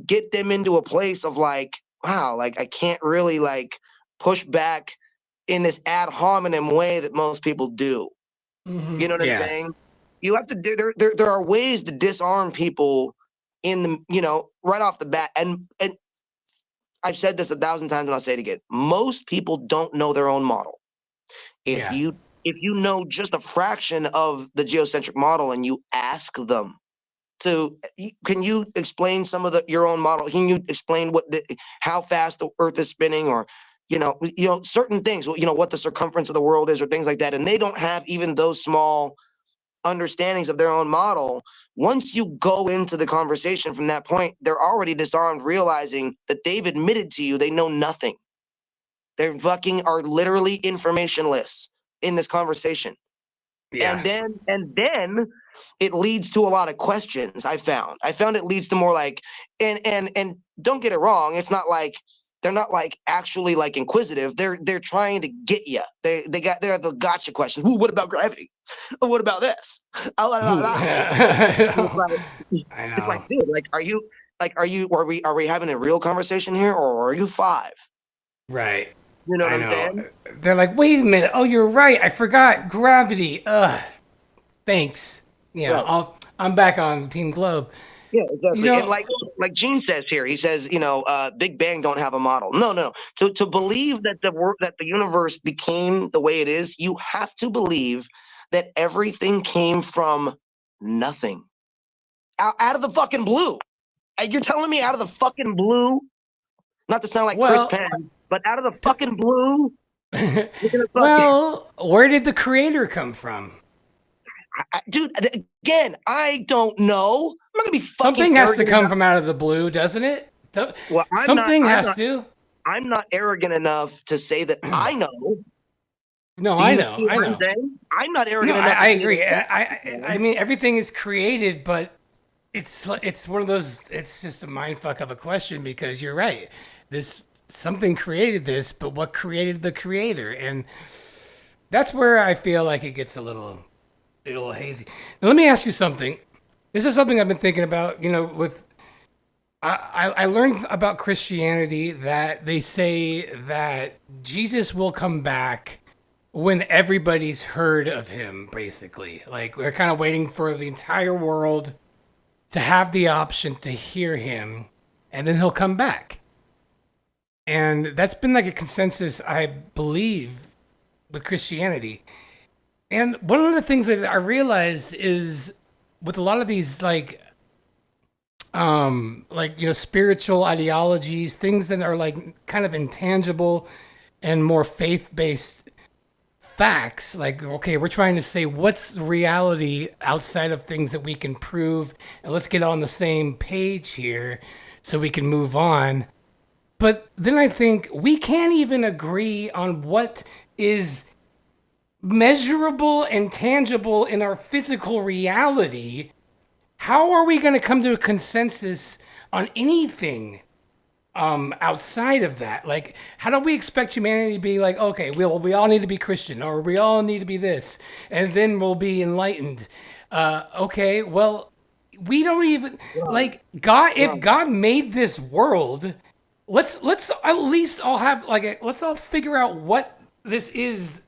get them into a place of like, wow, like I can't really like push back in this ad hominem way that most people do. You know what I'm
Yeah.
saying? You have to there are ways to disarm people in the right off the bat, and I've said this 1,000 times and I'll say it again. Most people don't know their own model. If
Yeah.
you know just a fraction of the geocentric model and you ask them can you explain some of your own model? Can you explain how fast the Earth is spinning, or certain things? What the circumference of the world is, or things like that. And they don't have even those small understandings of their own model. Once you go into the conversation from that point, they're already disarmed, realizing that they've admitted to you they know nothing. They fucking are literally informationless in this conversation.
Yeah.
And then it leads to a lot of questions. I found it leads to more like, and don't get it wrong, it's not like they're not like actually like inquisitive. They're trying to get you. They're the gotcha questions. Ooh, what about gravity? Oh, what about this? Oh, what about that?
I
And it's
know.
like
I
it's like,
know.
dude, are we having a real conversation here, or are you five?
Right.
You know what
I
I'm
know.
saying?
They're like, wait a minute. Oh, you're right. I forgot gravity. Thanks.
Right.
I'm back on Team Globe.
Yeah,
You
exactly. And
know,
like Gene says here, he says, Big Bang don't have a model. No, no, no. To believe that the universe became the way it is, you have to believe that everything came from nothing, out of the fucking blue. You're telling me out of the fucking blue? Not to sound like Chris
well,
Penn, but out of the
t-
fucking blue, you're gonna fucking
well, where did the creator come from?
dude. Again, I don't know. I'm not gonna be fucking
Something has to
arrogant
come
enough.
from out of the blue, doesn't it?
Well, I'm not.
Something
I'm
has
not.
to.
I'm not arrogant enough to say that I know.
No,
Do
I
you
know.
see what
I
I'm
know.
saying? I'm not
No,
arrogant
I,
enough to
I
say that
agree.
I
I
know.
mean, everything is created, but it's one of those. It's just a mind fuck of a question because you're right. This something created this, but what created the creator? And that's where I feel like it gets a little hazy. Now, let me ask you something. This is something I've been thinking about. With I learned about Christianity that they say that Jesus will come back when everybody's heard of him. Basically, like we're kind of waiting for the entire world to have the option to hear him, and then he'll come back. And that's been like a consensus, I believe, with Christianity. And one of the things that I realized is with a lot of these spiritual ideologies, things that are like kind of intangible and more faith-based facts, like, okay, we're trying to say what's reality outside of things that we can prove, and let's get on the same page here so we can move on. But then I think we can't even agree on what is measurable and tangible in our physical reality. How are we going to come to a consensus on anything outside of that? Like, how do we expect humanity to be like, okay, we all need to be Christian, or we all need to be this, and then we'll be enlightened? Okay, well, we don't even like God. If God made this world, let's at least all have let's all figure out what this is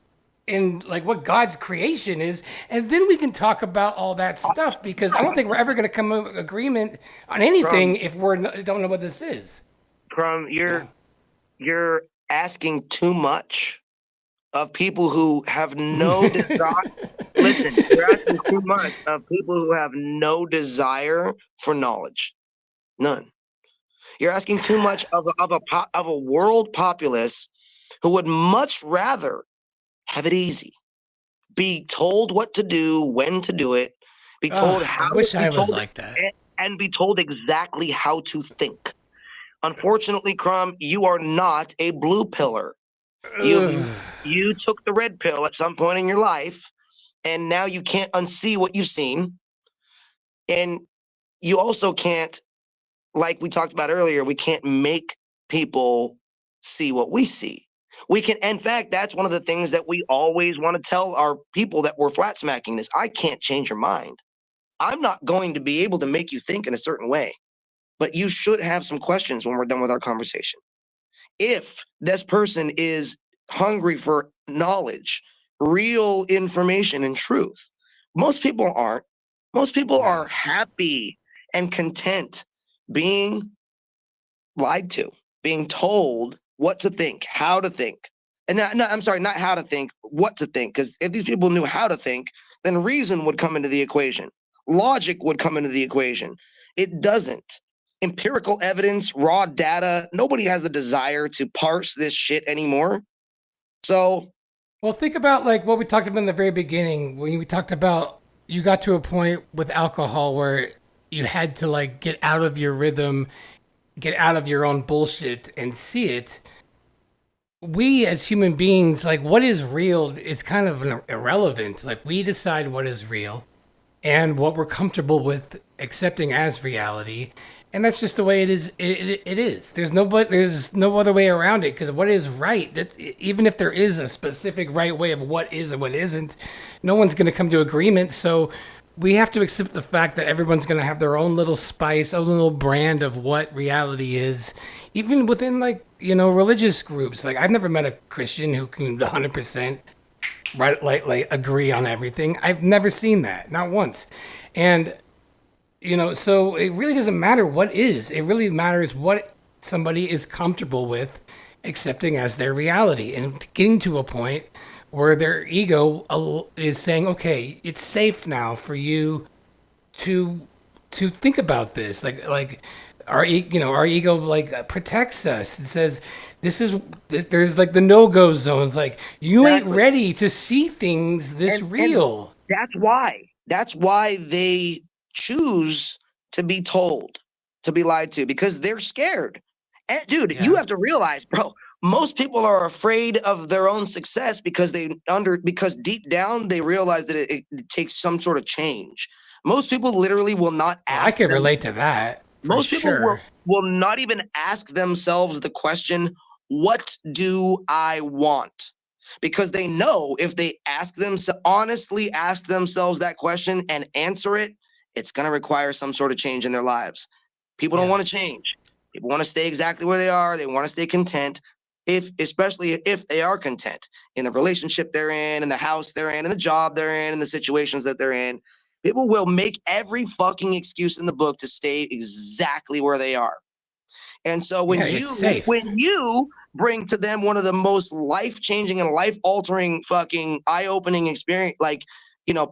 and like what God's creation is, and then we can talk about all that stuff, because I don't think we're ever going to come to agreement on anything if don't know what this is.
You're asking too much of people who have no desire. Listen, you're asking too much of people who have no desire for knowledge. None. You're asking too much of a world populace who would much rather have it easy, be told what to do, when to do it, be told how.
I wish I was like that,
and be told exactly how to think. Unfortunately, Crumb, you are not a blue pillar. You took the red pill at some point in your life, and now you can't unsee what you've seen. And you also can't, like we talked about earlier, we can't make people see what we see. We can, in fact, that's one of the things that we always want to tell our people that we're flat smacking this. I can't change your mind. I'm not going to be able to make you think in a certain way, but you should have some questions when we're done with our conversation. If this person is hungry for knowledge, real information and truth, most people aren't. Most people are happy and content being lied to, being told what to think, how to think. And I'm sorry, not how to think, what to think. Because if these people knew how to think, then reason would come into the equation. Logic would come into the equation. It doesn't. Empirical evidence, raw data, nobody has the desire to parse this shit anymore. So,
well, think about like what we talked about in the very beginning, when we talked about you got to a point with alcohol where you had to like get out of your rhythm, get out of your own bullshit and see it. We as human beings, like what is real is kind of irrelevant. Like we decide what is real and what we're comfortable with accepting as reality. And that's just the way it is. It is. There's no other way around it, because what is right, that even if there is a specific right way of what is and what isn't, no one's going to come to agreement. So we have to accept the fact that everyone's going to have their own little spice, own little brand of what reality is, even within religious groups. Like I've never met a Christian who can 100% like agree on everything. I've never seen that, not once. And so it really doesn't matter what is. It really matters what somebody is comfortable with accepting as their reality, and getting to a point where their ego is saying, okay, it's safe now for you to think about this. Like our ego like protects us. It says there's like the no-go zones. Like you ain't ready to see things this real.
And that's why they choose to be told, to be lied to, because they're scared. And dude, you have to realize, bro, most people are afraid of their own success because deep down they realize that it takes some sort of change. Most people literally will not ask.
I can relate to that.
Most people will not even ask themselves the question, what do I want? Because they know if they honestly ask themselves that question and answer it, it's going to require some sort of change in their lives. People don't want to change. People want to stay exactly where they are. They want to stay content, especially if they are content in the relationship they're in the house they're in the job they're in the situations that they're in. People will make every fucking excuse in the book to stay exactly where they are. And so
Yeah, it's
when
safe.
you bring to them one of the most life-changing and life-altering fucking eye-opening experience, like,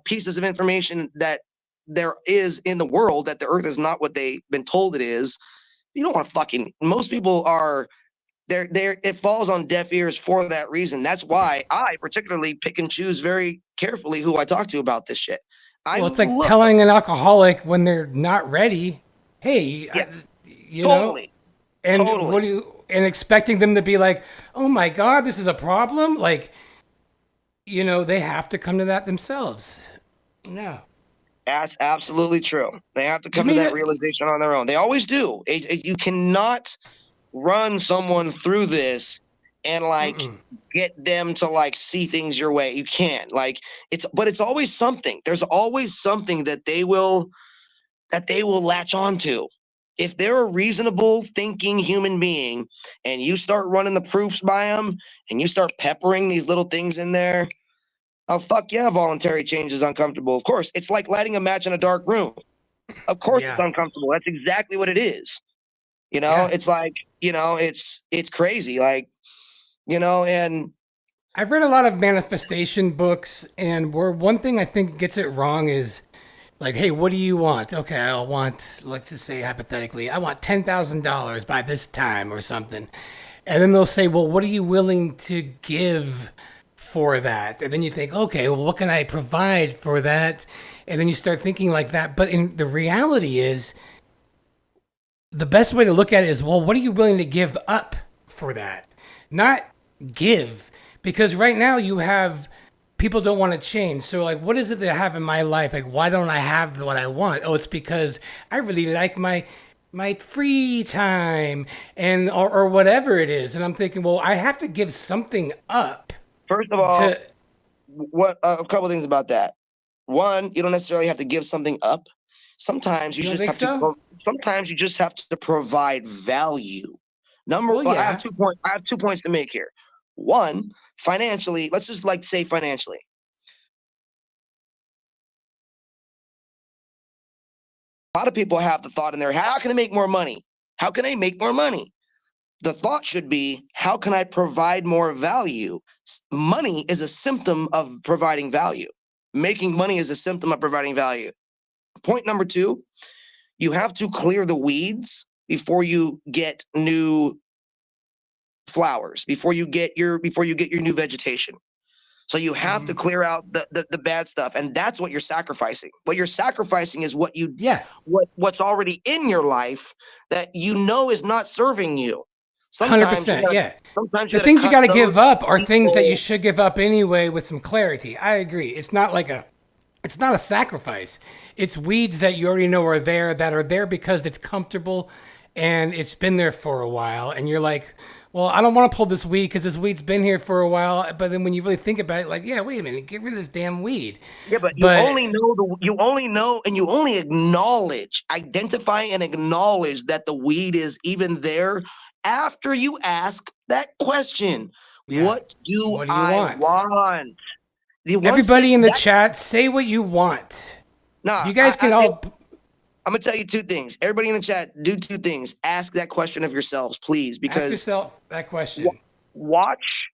pieces of information that there is in the world, that the earth is not what they've been told it is, you don't want to fucking, most people are, it falls on deaf ears for that reason. That's why I particularly pick and choose very carefully who I talk to about this shit. I
Well, it's like
look,
telling an alcoholic when they're not ready, hey,
yeah,
you know,
totally,
and
totally.
and expecting them to be like, oh my God, this is a problem. Like, they have to come to that themselves. No.
That's absolutely true. They have to
I
come to
mean,
that realization on their own. They always do. You cannot run someone through this and like
mm-mm.
get them to like see things your way. You can't. Like but it's always something. There's always something that they will latch onto. If they're a reasonable thinking human being and you start running the proofs by them and you start peppering these little things in there, oh, fuck yeah, voluntary change is uncomfortable. Of course, it's like lighting a match in a dark room. Of course it's
Yeah.
uncomfortable. That's exactly what it is.
Yeah.
It's like, it's crazy. Like, and
I've read a lot of manifestation books, and where one thing I think gets it wrong is like, hey, what do you want? Okay, I want, let's just say hypothetically, I want $10,000 by this time or something. And then they'll say, well, what are you willing to give for that? And then you think, okay, well, what can I provide for that? And then you start thinking like that. But in the reality is, the best way to look at it is, well, what are you willing to give up for that? Not give. Because right now you have people don't want to change. So like, what is it that I have in my life? Like, why don't I have what I want? Oh, it's because I really like my free time and or whatever it is. And I'm thinking, well, I have to give something up
first of all,
to,
what a couple things about that. One, you don't necessarily have to give something up. Sometimes you
you don't
just
think
have to
so?
provide value.
Well,
I have
yeah.
2 points. I have 2 points to make here. One, financially, let's just like say financially. A lot of people have the thought in their, how can I make more money? How can I make more money? The thought should be, how can I provide more value? Money is a symptom of providing value. Making money is a symptom of providing value. Point number two, you have to clear the weeds before you get new flowers, before you get your new vegetation. So you have to
Mhm.
clear out the bad stuff, and that's what you're sacrificing. What you're sacrificing is
Yeah.
what's already in your life that is not serving you. Sometimes you
100%.
gotta
Yeah.
sometimes you
The
gotta
things you
cut
got to
those
give up are things that you
people.
should give up anyway with some clarity. I agree. It's not a sacrifice. It's weeds that you already know are there because it's comfortable and it's been there for a while. And you're like, well, I don't want to pull this weed because this weed's been here for a while. But then when you really think about it, like, yeah, wait a minute, get rid of this damn weed.
Yeah, but
But
you only know and you only identify and acknowledge that the weed is even there after you ask that question.
yeah,
What do
what do you
I
want?
want? The once
Everybody in the
that
chat, say what you want. If
nah,
you guys can all,
I'm gonna tell you two things. Everybody in the chat, do two things. Ask that question of yourselves, please,
ask
because
yourself that
wa-
question.
watch,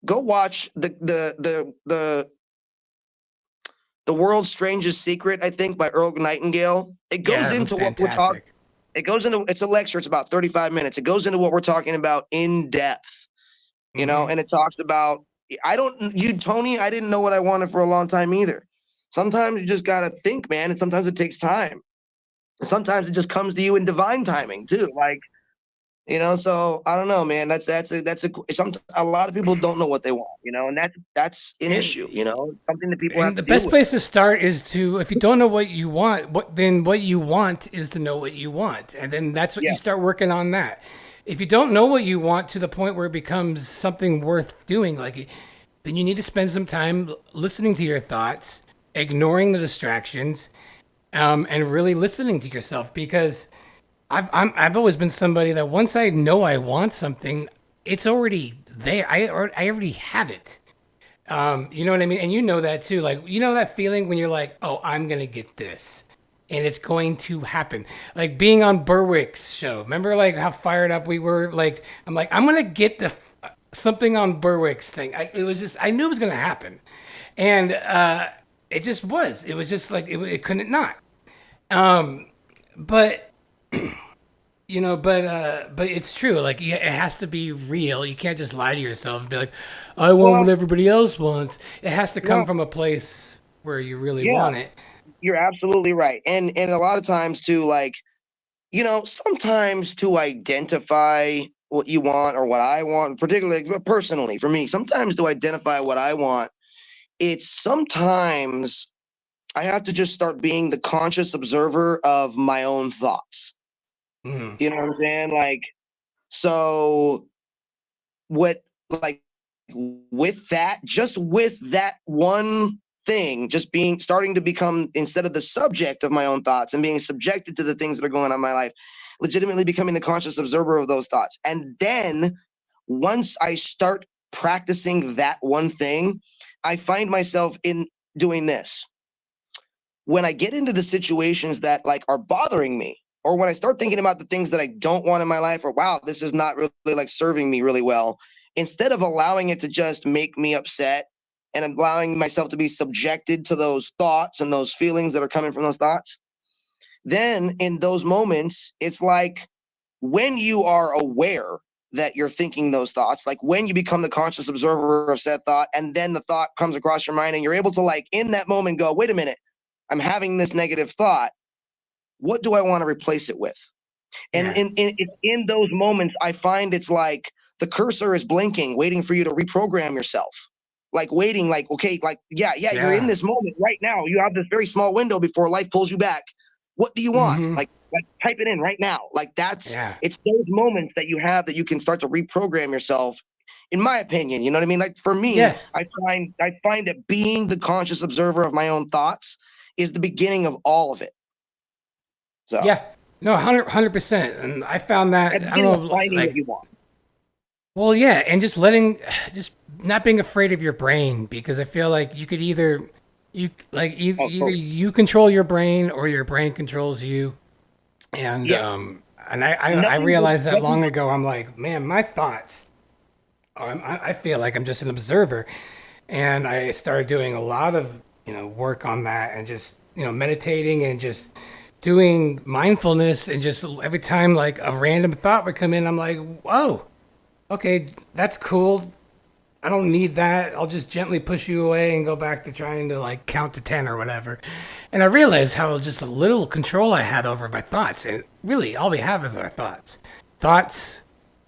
go watch the World's Strangest Secret, I think, by Earl Nightingale. It
Yeah,
goes
that was
into what we're talking.
fantastic.
It's a lecture. It's about 35 minutes. It goes into what we're talking about in depth,
Hmm.
and it talks about, Tony, I didn't know what I wanted for a long time either. Sometimes you just got to think, man. And sometimes it takes time. And sometimes it just comes to you in divine timing too. Like, so I don't know, man. A lot of people don't know what they want, and that's an
And
issue, something that people have
And
to
the
deal
best
with.
place to start is to, if you don't know what you want, what you want is to know what you want. And then that's what
Yeah.
you start working on that. If you don't know what you want to the point where it becomes something worth doing, like, then you need to spend some time listening to your thoughts, ignoring the distractions, and really listening to yourself. Because I've always been somebody that once I know I want something, it's already there. I already have it. You know what I mean? And you know that too. Like, you know that feeling when you're like, oh, I'm going to get this. And it's going to happen. Like being on Berwick's show. Remember like how fired up we were? Like, I'm like, I'm going to get something on Berwick's thing. It was just, I knew it was going to happen. And it just was. It was just like, it couldn't not. But but it's true. Like it has to be real. You can't just lie to yourself and be like, "I want
Well,
what everybody else wants." It has to come
well,
from a place where you really
yeah,
want it.
you're absolutely right. And a lot of times too, like, sometimes to identify what you want or what I want, particularly personally for me, sometimes to identify what I want, it's sometimes I have to just start being the conscious observer of my own thoughts.
Mm.
You know what I'm saying? Like, so what, like, with that, just with that one thing, just being starting to become, instead of the subject of my own thoughts and being subjected to the things that are going on in my life, legitimately becoming the conscious observer of those thoughts. And then once I start practicing that one thing, I find myself in doing this. When I get into the situations that like are bothering me, or when I start thinking about the things that I don't want in my life, or wow, this is not really like serving me really well, instead of allowing it to just make me upset and allowing myself to be subjected to those thoughts and those feelings that are coming from those thoughts, then in those moments, it's like when you are aware that you're thinking those thoughts, like when you become the conscious observer of said thought, and then the thought comes across your mind and you're able to like in that moment go, wait a minute, I'm having this negative thought. What do I want to replace it with? And
Yeah,
in those moments, I find it's like the cursor is blinking, waiting for you to reprogram yourself. Like waiting, like, okay, like, yeah, you're in
yeah,
this moment right now. You have this very small window before life pulls you back. What do you want?
hmm
Like type it in right now. Like
yeah,
it's those moments that you have that you can start to reprogram yourself. In my opinion, you know what I mean? Like for me,
yeah,
I find that being the conscious observer of my own thoughts is the beginning of all of it. So
yeah. No, 100%. And I found
at
that
the
I don't
beginning of
know,
finding what
like,
you want.
well, yeah, and just letting, just not being afraid of your brain because I feel like you could
Oh,
either
totally.
you control your brain or your brain controls you. And
Yeah.
I
Nothing will
realized that
nothing
long ago. I'm like, man, my thoughts. I feel like I'm just an observer, and I started doing a lot of work on that, and just meditating and just doing mindfulness, and just every time like a random thought would come in, I'm like, whoa, okay, that's cool. I don't need that. I'll just gently push you away and go back to trying to like count to 10 or whatever. And I realized how just a little control I had over my thoughts. And really, all we have is our thoughts. Thoughts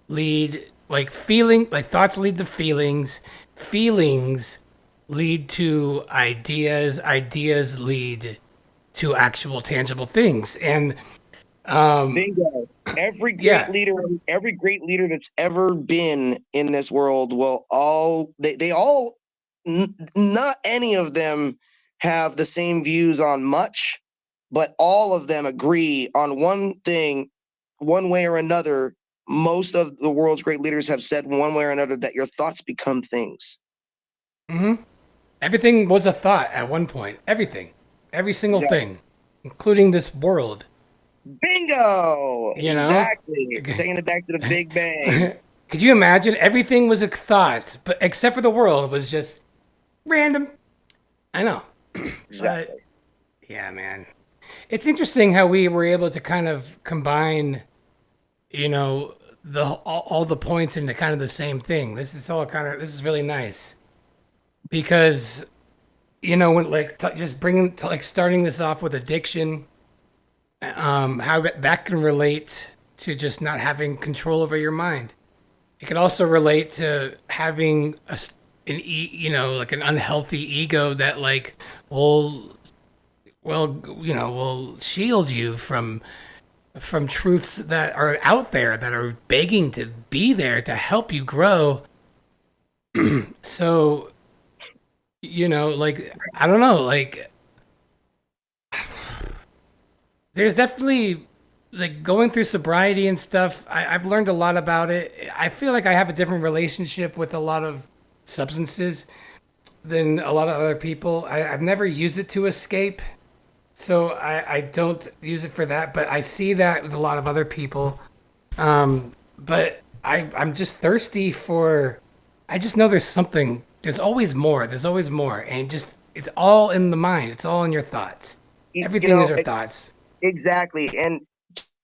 lead, like thoughts lead to feelings. Feelings lead to ideas. Ideas lead to actual tangible things. And
bingo.
yeah,
Every great leader that's ever been in this world will all they all not any of them have the same views on much, but all of them agree on one thing, one way or another. Most of the world's great leaders have said one way or another that your thoughts become things.
everything was a thought at one point. Everything. Every single thing, including this world.
Bingo!
You know?
Exactly. Taking it back to the Big Bang.
Could you imagine? Everything was a thought, but except for the world was just random. I know. But
Exactly.
yeah, man. It's interesting how we were able to kind of combine, all the points into kind of the same thing. This is really nice because when like just bringing to, like starting this off with addiction, how that can relate to just not having control over your mind. It could also relate to having like an unhealthy ego that like will will shield you from truths that are out there that are begging to be there to help you grow. So like I don't know, like there's definitely like going through sobriety and stuff. I've learned a lot about it. I feel like I have a different relationship with a lot of substances. than a lot of other people. I've never used it to escape, so I don't use it for that. But I see that with a lot of other people. But I'm just thirsty for. I just know there's something. There's always more. There's always more, and just it's all in the mind. It's all in your thoughts.
You
Everything is
know,
our thoughts.
exactly. And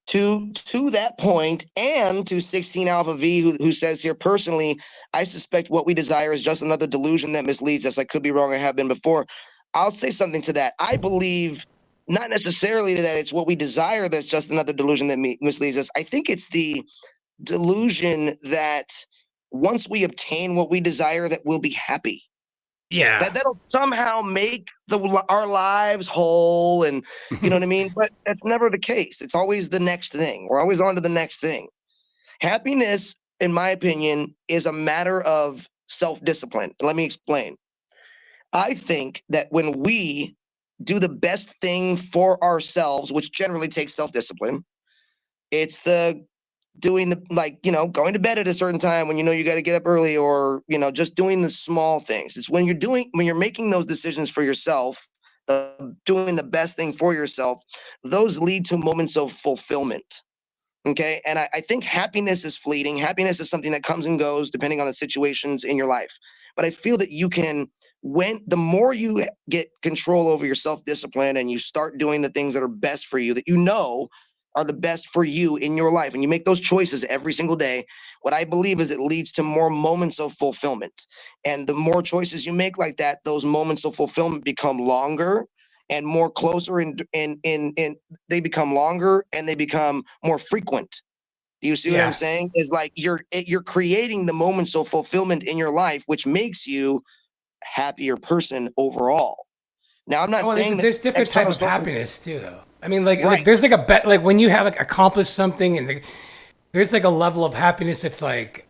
to that point, and to 16 Alpha V, who says here, personally, I suspect what we desire is just another delusion that misleads us. I could be wrong. I have been before. I'll say something to that. I believe not necessarily that it's what we desire that's just another delusion that misleads us. I think it's the delusion that once we obtain what we desire, that we'll be happy.
Yeah.
That'll somehow make our lives whole, and you know what I mean. But that's never the case. It's always the next thing. We're always on to the next thing. Happiness, in my opinion, is a matter of self-discipline. Let me explain. I think that when we do the best thing for ourselves, which generally takes self-discipline, it's the doing the, like, going to bed at a certain time when you know you got to get up early, or just doing the small things. It's when you're making those decisions for yourself, doing the best thing for yourself, those lead to moments of fulfillment. Okay. And I think happiness is fleeting. Happiness is something that comes and goes depending on the situations in your life. But I feel that you can, when the more you get control over your self-discipline and you start doing the things that are best for you, that are the best for you in your life, and you make those choices every single day, what I believe is it leads to more moments of fulfillment. And the more choices you make like that, those moments of fulfillment become longer and more closer, and they become longer and they become more frequent. Do you see what I'm
Yeah.
saying? Is like you're creating the moments of fulfillment in your life, which makes you a happier person overall. Now, I'm not
Well,
saying that
there's different type
external
of
circum
happiness too, though. I mean, like
right,
there's like a bet like when you have like accomplished something and there's like a level of happiness that's like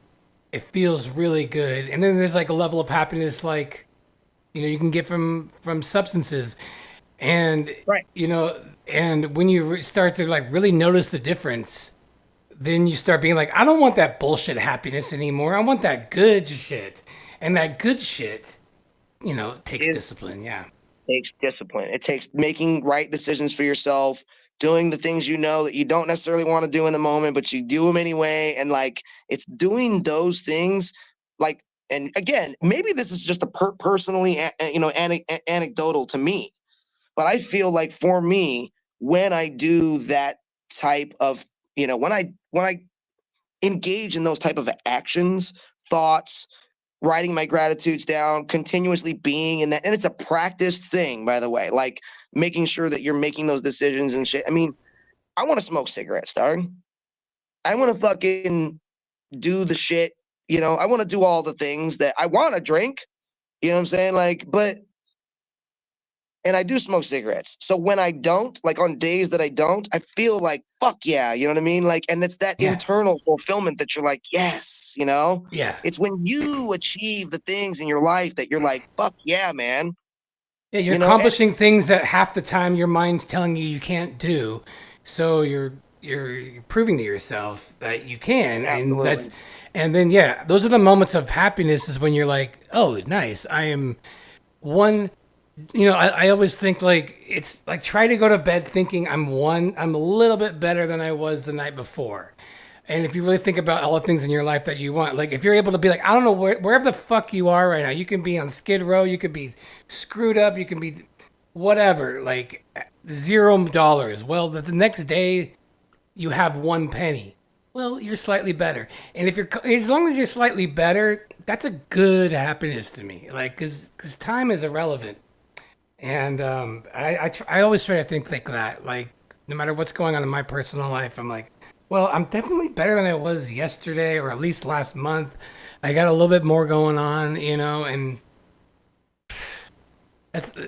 it feels really good, and then there's like a level of happiness like you can get from substances, and
right.
you know, and when you start to like really notice the difference, then you start being like, I don't want that bullshit happiness anymore. I want that good shit, and that good shit, takes
It
discipline. Yeah.
takes discipline. It takes making right decisions for yourself, doing the things you know that you don't necessarily want to do in the moment, but you do them anyway. And like, it's doing those things, like, and again, maybe this is just a personally, anecdotal to me, but I feel like for me, when I do that type of, when I engage in those type of actions, thoughts, writing my gratitudes down, continuously being in that, and it's a practiced thing, by the way, like making sure that you're making those decisions and shit. I mean, I want to smoke cigarettes, dog. I want to fucking do the shit. I want to do all the things that I want to drink. You know what I'm saying? Like, but and I do smoke cigarettes. So when I don't, like on days that I don't, I feel like fuck yeah, you know what I mean? Like, and it's that
Yeah.
internal fulfillment that you're like, yes,
Yeah.
it's when you achieve the things in your life that you're like, fuck yeah, man.
Yeah, you're
And
accomplishing things that half the time your mind's telling you can't do. So you're proving to yourself that you can, and
absolutely.
then yeah, those are the moments of happiness is when you're like, oh, nice, I am one. I always think like it's like try to go to bed thinking I'm a little bit better than I was the night before. And if you really think about all the things in your life that you want, like if you're able to be like, I don't know, wherever the fuck you are right now, you can be on Skid Row, you could be screwed up, you can be whatever, like $0. Well, the next day you have 1 penny. Well, you're slightly better. And if as long as you're slightly better, that's a good happiness to me. Like, cause time is irrelevant. And I always try to think like that. Like, no matter what's going on in my personal life, I'm like, well, I'm definitely better than I was yesterday or at least last month. I got a little bit more going on, and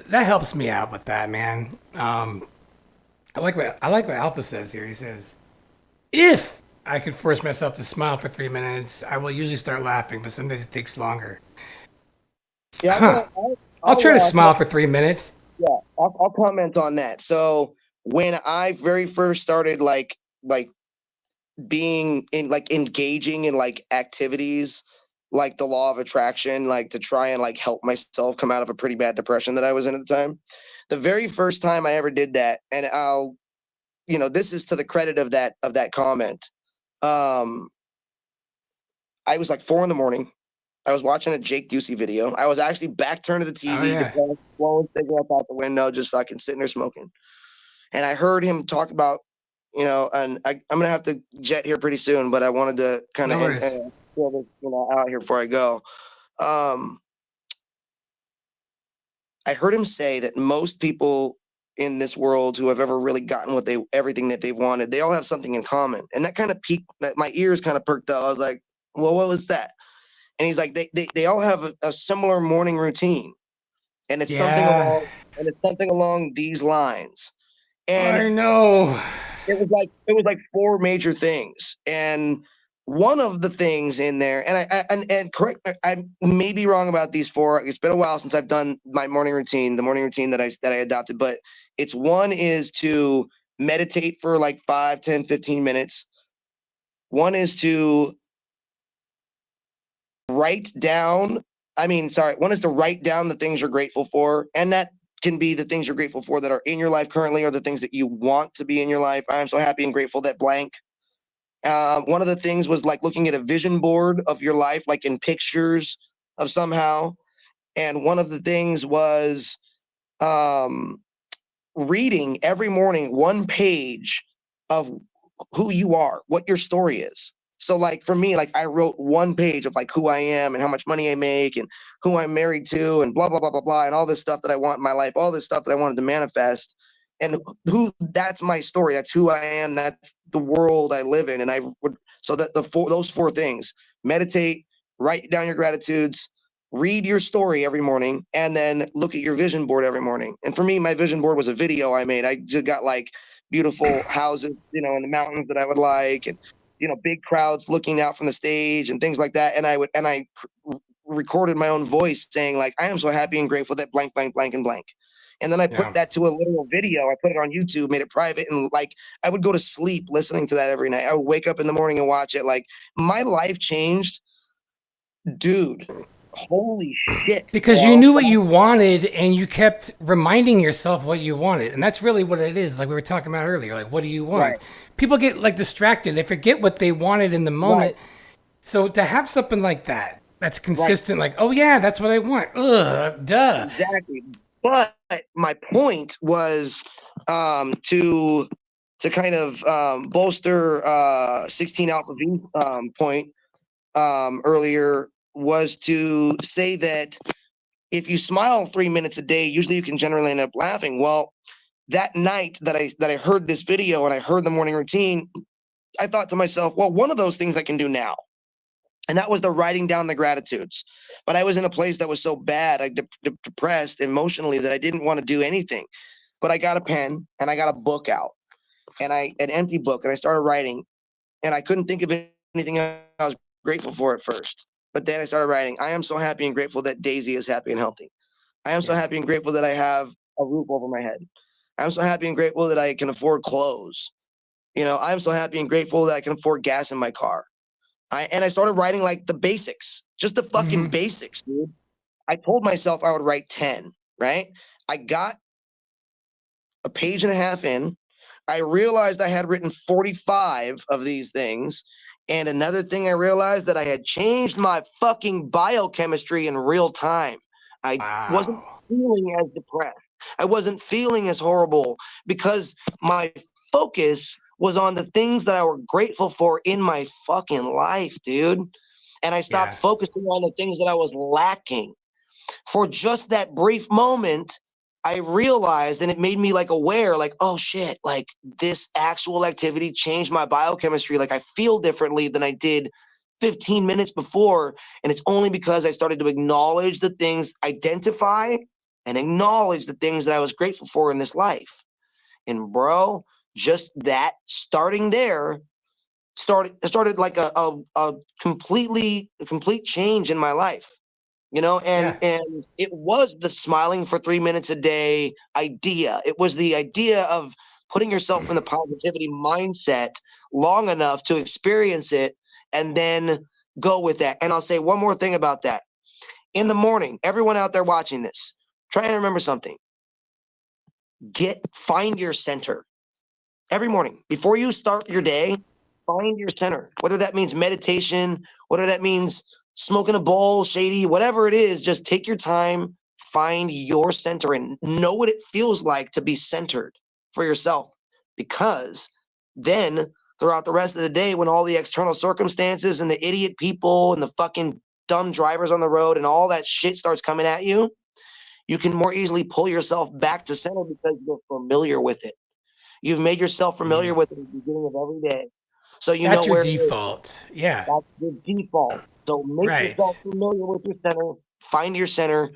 that helps me out with that, man. I like what Alpha says here. He says, if I can force myself to smile for 3 minutes, I will usually start laughing, but sometimes it takes longer.
Yeah,
Huh. I'll try to smile for 3 minutes.
yeah, I'll comment on that. So when I very first started like being in, like engaging in like activities like the law of attraction, like to try and like help myself come out of a pretty bad depression that I was in at the time. The very first time I ever did that, and I'll, this is to the credit of that comment. Um, I was like 4 in the morning. I was watching a Jake Ducey video. I was actually back turned to the
Oh
TV,
yeah.
depressed, blowing cigarettes out the window, just fucking sitting there smoking. And I heard him talk about, and I'm gonna have to jet here pretty soon, but I wanted to kind
No
of
worries.
throw this, out here before I go. Um, I heard him say that most people in this world who have ever really gotten everything that they've wanted, they all have something in common, and that kind of piqued my ears, kind of perked up. I was like, well, what was that? And he's like, they all have a similar morning routine, and
Yeah.
it's something along these lines. And
I know.
it was like four major things, and one of the things in there, and and correct, I may be wrong about these four. It's been a while since I've done my morning routine, the morning routine that I adopted, but it's one is to meditate for like 5, 10, 15 minutes. One is to write down, one is to write down the things you're grateful for, and that can be the things you're grateful for that are in your life currently, or the things that you want to be in your life. I'm so happy and grateful that blank. One of the things was like looking at a vision board of your life, like in pictures of somehow. And one of the things was um, reading every morning one page of who you are, what your story is. So like for me, like I wrote one page of like who I am and how much money I make and who I'm married to and blah blah blah blah blah and all this stuff that I want in my life, all this stuff that I wanted to manifest. And who that's my story. That's who I am. That's the world I live in. And I would so that those four things: meditate, write down your gratitudes, read your story every morning, and then look at your vision board every morning. And for me, my vision board was a video I made. I just got like beautiful houses, in the mountains that I would like, and big crowds looking out from the stage and things like that. And I recorded my own voice saying like, I am so happy and grateful that blank, blank, blank, and blank. And then I put
Yeah.
that to a literal video. I put it on YouTube, made it private, and like I would go to sleep listening to that every night. I would wake up in the morning and watch it. Like my life changed, dude. Holy shit,
Because you
bro.
knew what you wanted and you kept reminding yourself what you wanted. And that's really what it is. Like we were talking about earlier. Like, what do you
Right,
want? People get like distracted. They forget what they wanted in the
right,
moment. So to have something like that, that's
right.
consistent, like, oh yeah, that's what I want. Ugh, duh.
Exactly. But my point was to kind of bolster 16 Alpha V point earlier, was to say that if you smile 3 minutes a day, usually you can generally end up laughing. Well, that night that I heard this video and I heard the morning routine, I thought to myself, well, one of those things I can do now. And that was the writing down the gratitudes. But I was in a place that was so bad, depressed emotionally, that I didn't want to do anything. But I got a pen and I got a book out, and an empty book, and I started writing, and I couldn't think of anything I was grateful for at first. But then I started writing, I am so happy and grateful that Daisy is happy and healthy. I am so
Yeah.
happy and grateful that I have a roof over my head. I'm so happy and grateful that I can afford clothes. I'm so happy and grateful that I can afford gas in my car. I started writing like the basics, just the fucking
Hmm.
basics, dude. I told myself I would write 10, right? I got a page and a half in. I realized I had written 45 of these things. And another thing I realized, that I had changed my fucking biochemistry in real time. I wasn't
Wow.
feeling as depressed. I wasn't feeling as horrible because my focus was on the things that I were grateful for in my fucking life, dude. And I stopped
Yeah.
focusing on the things that I was lacking. For just that brief moment, I realized, and it made me like aware, like, oh shit, like this actual activity changed my biochemistry. Like I feel differently than I did 15 minutes before. And it's only because I started to acknowledge the things, identify and acknowledge the things that I was grateful for in this life. And bro, just that starting there started like a complete change in my life. And
Yeah.
it was the smiling for 3 minutes a day idea. It was the idea of putting yourself in the positivity mindset long enough to experience it, and then go with that. And I'll say one more thing about that. In the morning, everyone out there watching this, try and remember something. Find your center. Every morning, before you start your day, find your center. Whether that means meditation, whether that means smoking a bowl, shady, whatever it is, just take your time, find your center, and know what it feels like to be centered for yourself. Because then throughout the rest of the day, when all the external circumstances and the idiot people and the fucking dumb drivers on the road and all that shit starts coming at you, you can more easily pull yourself back to center because you're familiar with it. You've made yourself familiar with it at the beginning of every day. So you
That's
know
your
where it is.
default. Yeah.
That's your default. So make
Right.
yourself familiar with your center, find your center,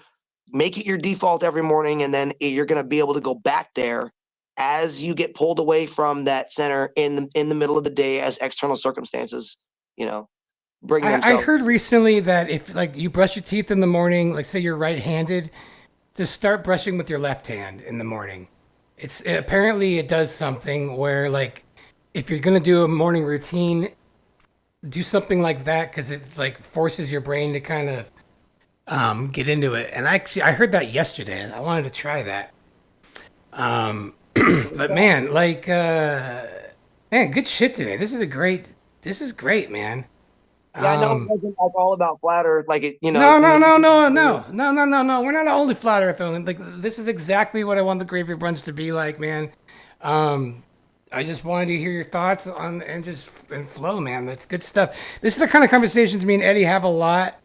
make it your default every morning, and then you're going to be able to go back there as you get pulled away from that center in the middle of the day as external circumstances, bring
I
themselves.
heard recently that if like you brush your teeth in the morning, like say you're right-handed, to start brushing with your left hand in the morning. Apparently it does something where like if you're gonna do a morning routine, do something like that because it's like forces your brain to kind of get into it. And I heard that yesterday. I wanted to try that. But man, like man, good shit today. This is great, man.
Yeah, I know it wasn't like all about flat earth, like it,
No, no, no, no, no, no, no, no, no. We're not only flat earth. Like this is exactly what I want the gravy brunch to be like, man. I just wanted to hear your thoughts on and flow, man. That's good stuff. This is the kind of conversations me and Eddie have a lot,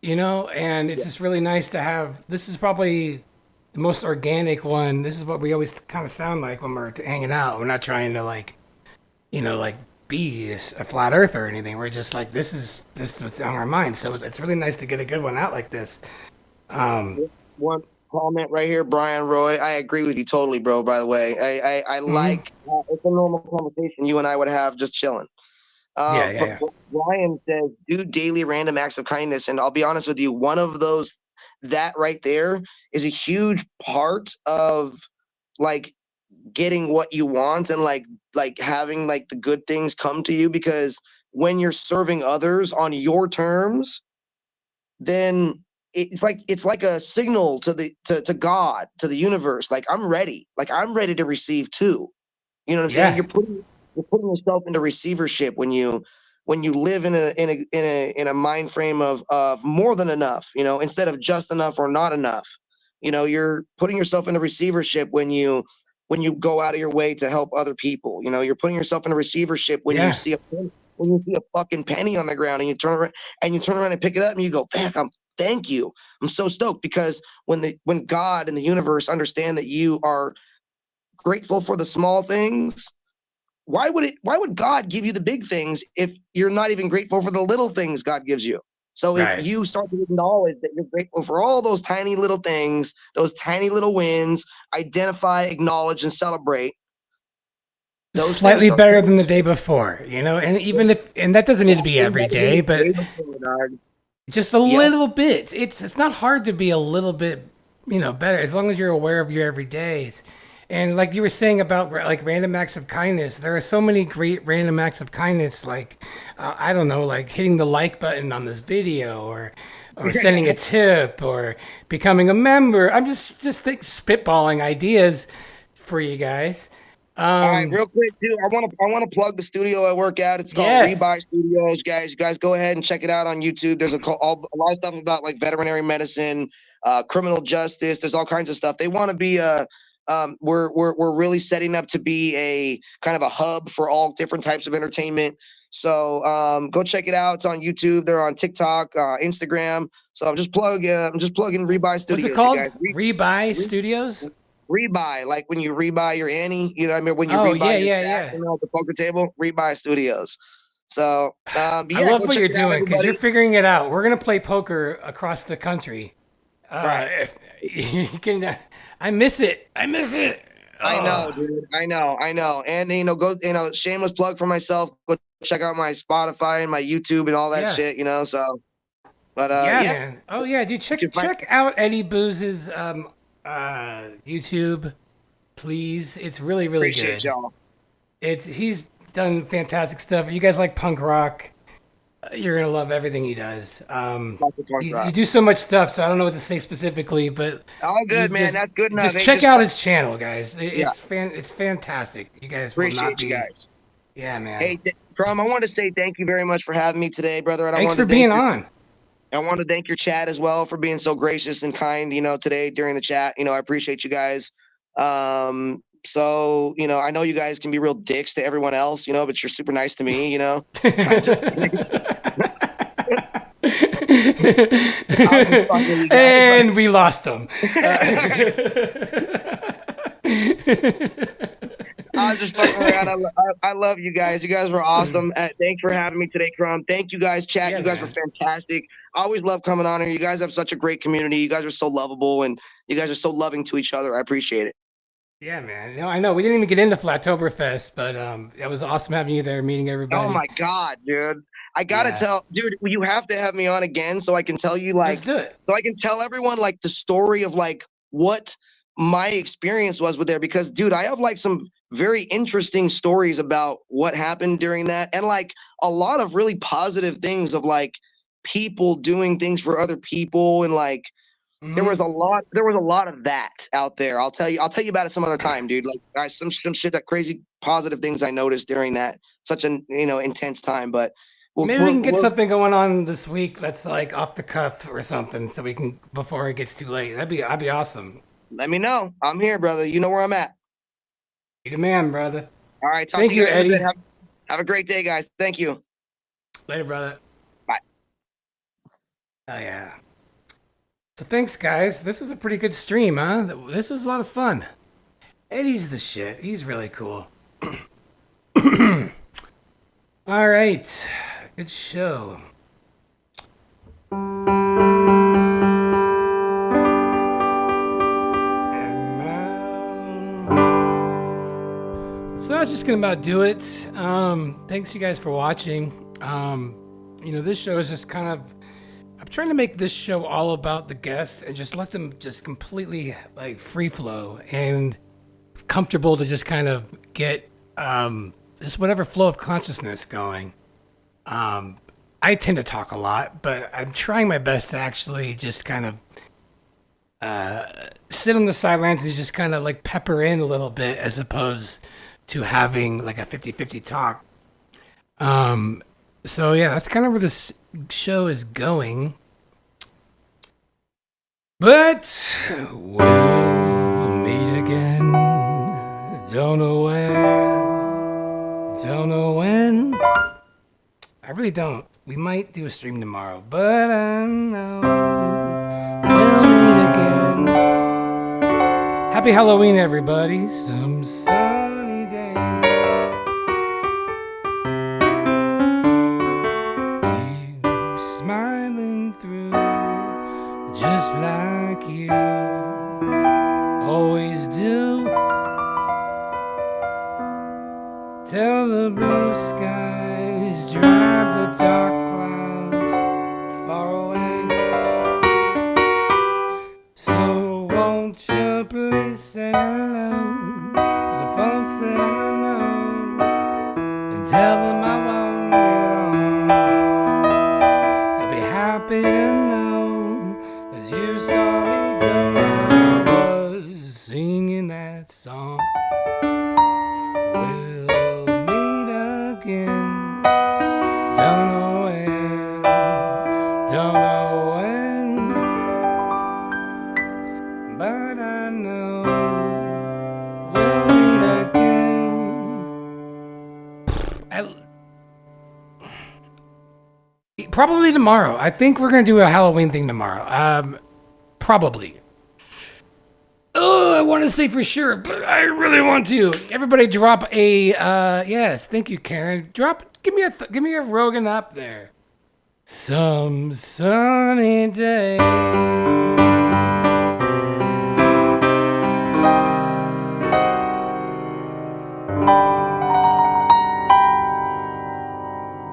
and it's just really nice to have. This is probably the most organic one. This is what we always kind of sound like when we're hanging out. We're not trying to like, like be a flat earther or anything. We're just like, this is what's on our minds. So it's really nice to get a good one out like this.
One comment right here, Brian Roy. I agree with you totally, bro. By the way, I like it's a normal conversation you and I would have just chilling.
Yeah.
But Brian says, do daily random acts of kindness, and I'll be honest with you, one of those, that right there is a huge part of like getting what you want and like having like the good things come to you, because when you're serving others on your terms, then it's like a signal to God, to the universe, like I'm ready to receive too. You know what I'm saying?
Yeah.
You're putting yourself into receivership when you live in a mind frame of more than enough, instead of just enough or not enough. You're putting yourself into receivership when you go out of your way to help other people. You're putting yourself in a receivership when you see a fucking penny on the ground and you turn around and pick it up and you go, thank you. I'm so stoked, because when God and the universe understand that you are grateful for the small things, why would God give you the big things if you're not even grateful for the little things God gives you? So if you start to acknowledge that you're grateful for all those tiny little things, those tiny little wins, identify, acknowledge, and celebrate. Those
Slightly better than the day before, and even and that doesn't need to be every day, but just a little bit. It's not hard to be a little bit, better as long as you're aware of your everydays. And like you were saying about like random acts of kindness, there are so many great random acts of kindness, like I don't know, like hitting the like button on this video, or sending a tip, or becoming a member. I'm just spitballing ideas for you guys.
All right, real quick too, I want to plug the studio I work at. It's called Rebuy Studios, guys. You guys go ahead and check it out on YouTube. There's a lot of stuff about like veterinary medicine, criminal justice. There's all kinds of stuff. They want to be we're really setting up to be a kind of a hub for all different types of entertainment. So go check it out. It's on YouTube. They're on TikTok, Instagram. So I'm just plugging Rebuy Studios.
What's it called? Rebuy Studios?
Rebuy, like when you rebuy your Annie, I mean, when you
rebuy
your stack, at the poker table, Rebuy Studios. So
I love what you're doing, because you're figuring it out. We're gonna play poker across the country.
Right.
You can, I miss it.
I know, dude. I know. And go, shameless plug for myself. Go check out my Spotify and my YouTube and all that shit. So. But
man. Oh yeah, dude. Check out Eddie Booz's YouTube, please. It's really
Appreciate
good.
Y'all.
He's done fantastic stuff. You guys like punk rock? You're gonna love everything he does.
Michael Corn
You
Drop.
do so much stuff, so I don't know what to say specifically, but
All
you
good, man. That's good enough.
just
Hey,
check
just
out his channel, guys.
yeah,
It's fantastic. You guys will not
appreciate you
be.
guys.
Yeah, man.
Hey, Crum, I want to say thank you very much for having me today, brother. And
Thanks for being on.
I want to thank your chat as well for being so gracious and kind, today during the chat. I appreciate you guys. So, I know you guys can be real dicks to everyone else, but you're super nice to me.
And we lost him.
I was just fucking around. I love you guys. You guys were awesome. Thanks for having me today, Crum. Thank you guys, chat.
Yeah,
you guys
man.
were fantastic. I always love coming on here. You guys have such a great community. You guys are so lovable and you guys are so loving to each other. I appreciate it.
Yeah, man. I know we didn't even get into Flattoberfest, but it was awesome having you there, meeting everybody.
Oh my God, dude. I gotta
Yeah.
tell, dude, you have to have me on again so I can tell you,
Let's do it.
so I can tell everyone like the story of like what my experience was with there, because dude, I have like some very interesting stories about what happened during that, and like a lot of really positive things of like people doing things for other people, and like there was a lot of that out there. I'll tell you about it some other time, dude. Like some shit, that crazy positive things I noticed during that such an intense time. But
Maybe we can get something going on this week that's like off the cuff or something, so we can before it gets too late. That'd be awesome.
Let me know. I'm here, brother. You know where I'm at.
Be the man, brother.
All right. Talk
Thank
to you
you,
guys in a
Eddie.
bit. Have a great day, guys. Thank you.
Later, brother.
Bye.
Oh yeah. So thanks, guys. This was a pretty good stream, huh? This was a lot of fun. Eddie's the shit. He's really cool. All right. Good show. So that's just gonna about do it. Thanks you guys for watching. This show is just kind of, I'm trying to make this show all about the guests and just let them just completely like free flow and comfortable to just kind of get just whatever flow of consciousness going. I tend to talk a lot, but I'm trying my best to actually just kind of sit on the sidelines and just kind of like pepper in a little bit as opposed to having like a 50-50 talk. So yeah, that's kind of where this show is going. But we'll meet again. Don't know where, don't know when. I really don't. We might do a stream tomorrow, but I know we'll meet again. Happy Halloween, everybody. Some sunny day. Keep smiling through, just like you always do. Tell the blue skies, drive the dark clouds far away. So won't you please say hello to the folks that I know and tell them I won't be long. They'll be happy to know as you saw me go. I was singing that song. Again, don't know where, don't know when, but I know we'll meet again. Probably tomorrow. I think we're gonna do a Halloween thing tomorrow. Probably. Oh, I want to say for sure, but I really want to. Everybody drop a yes, thank you, Karen. Give me a Rogan up there. Some sunny day.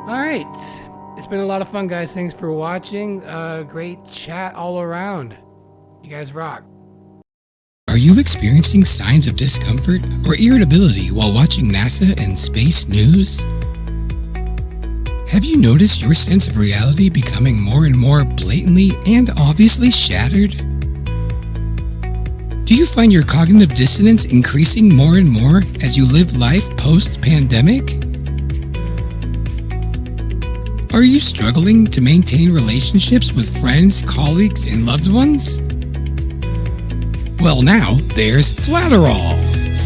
All right. It's been a lot of fun, guys. Thanks for watching. Great chat all around. You guys rock.
Are you experiencing signs of discomfort or irritability while watching NASA and space news? Have you noticed your sense of reality becoming more and more blatantly and obviously shattered? Do you find your cognitive dissonance increasing more and more as you live life post-pandemic? Are you struggling to maintain relationships with friends, colleagues, and loved ones? Well, now there's Flatterall.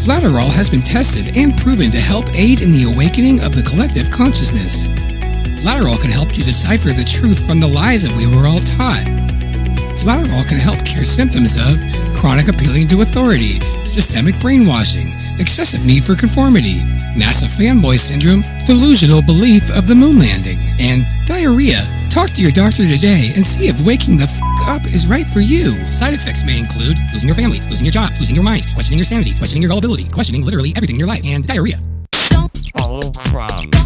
Flatterall has been tested and proven to help aid in the awakening of the collective consciousness. Flatterall can help you decipher the truth from the lies that we were all taught. Flatterall can help cure symptoms of chronic appealing to authority, systemic brainwashing, excessive need for conformity, NASA fanboy syndrome, delusional belief of the moon landing, and diarrhea. Talk to your doctor today and see if waking the f*** up is right for you. Side effects may include losing your family, losing your job, losing your mind, questioning your sanity, questioning your gullibility, questioning literally everything in your life, and diarrhea.
Follow Crumb.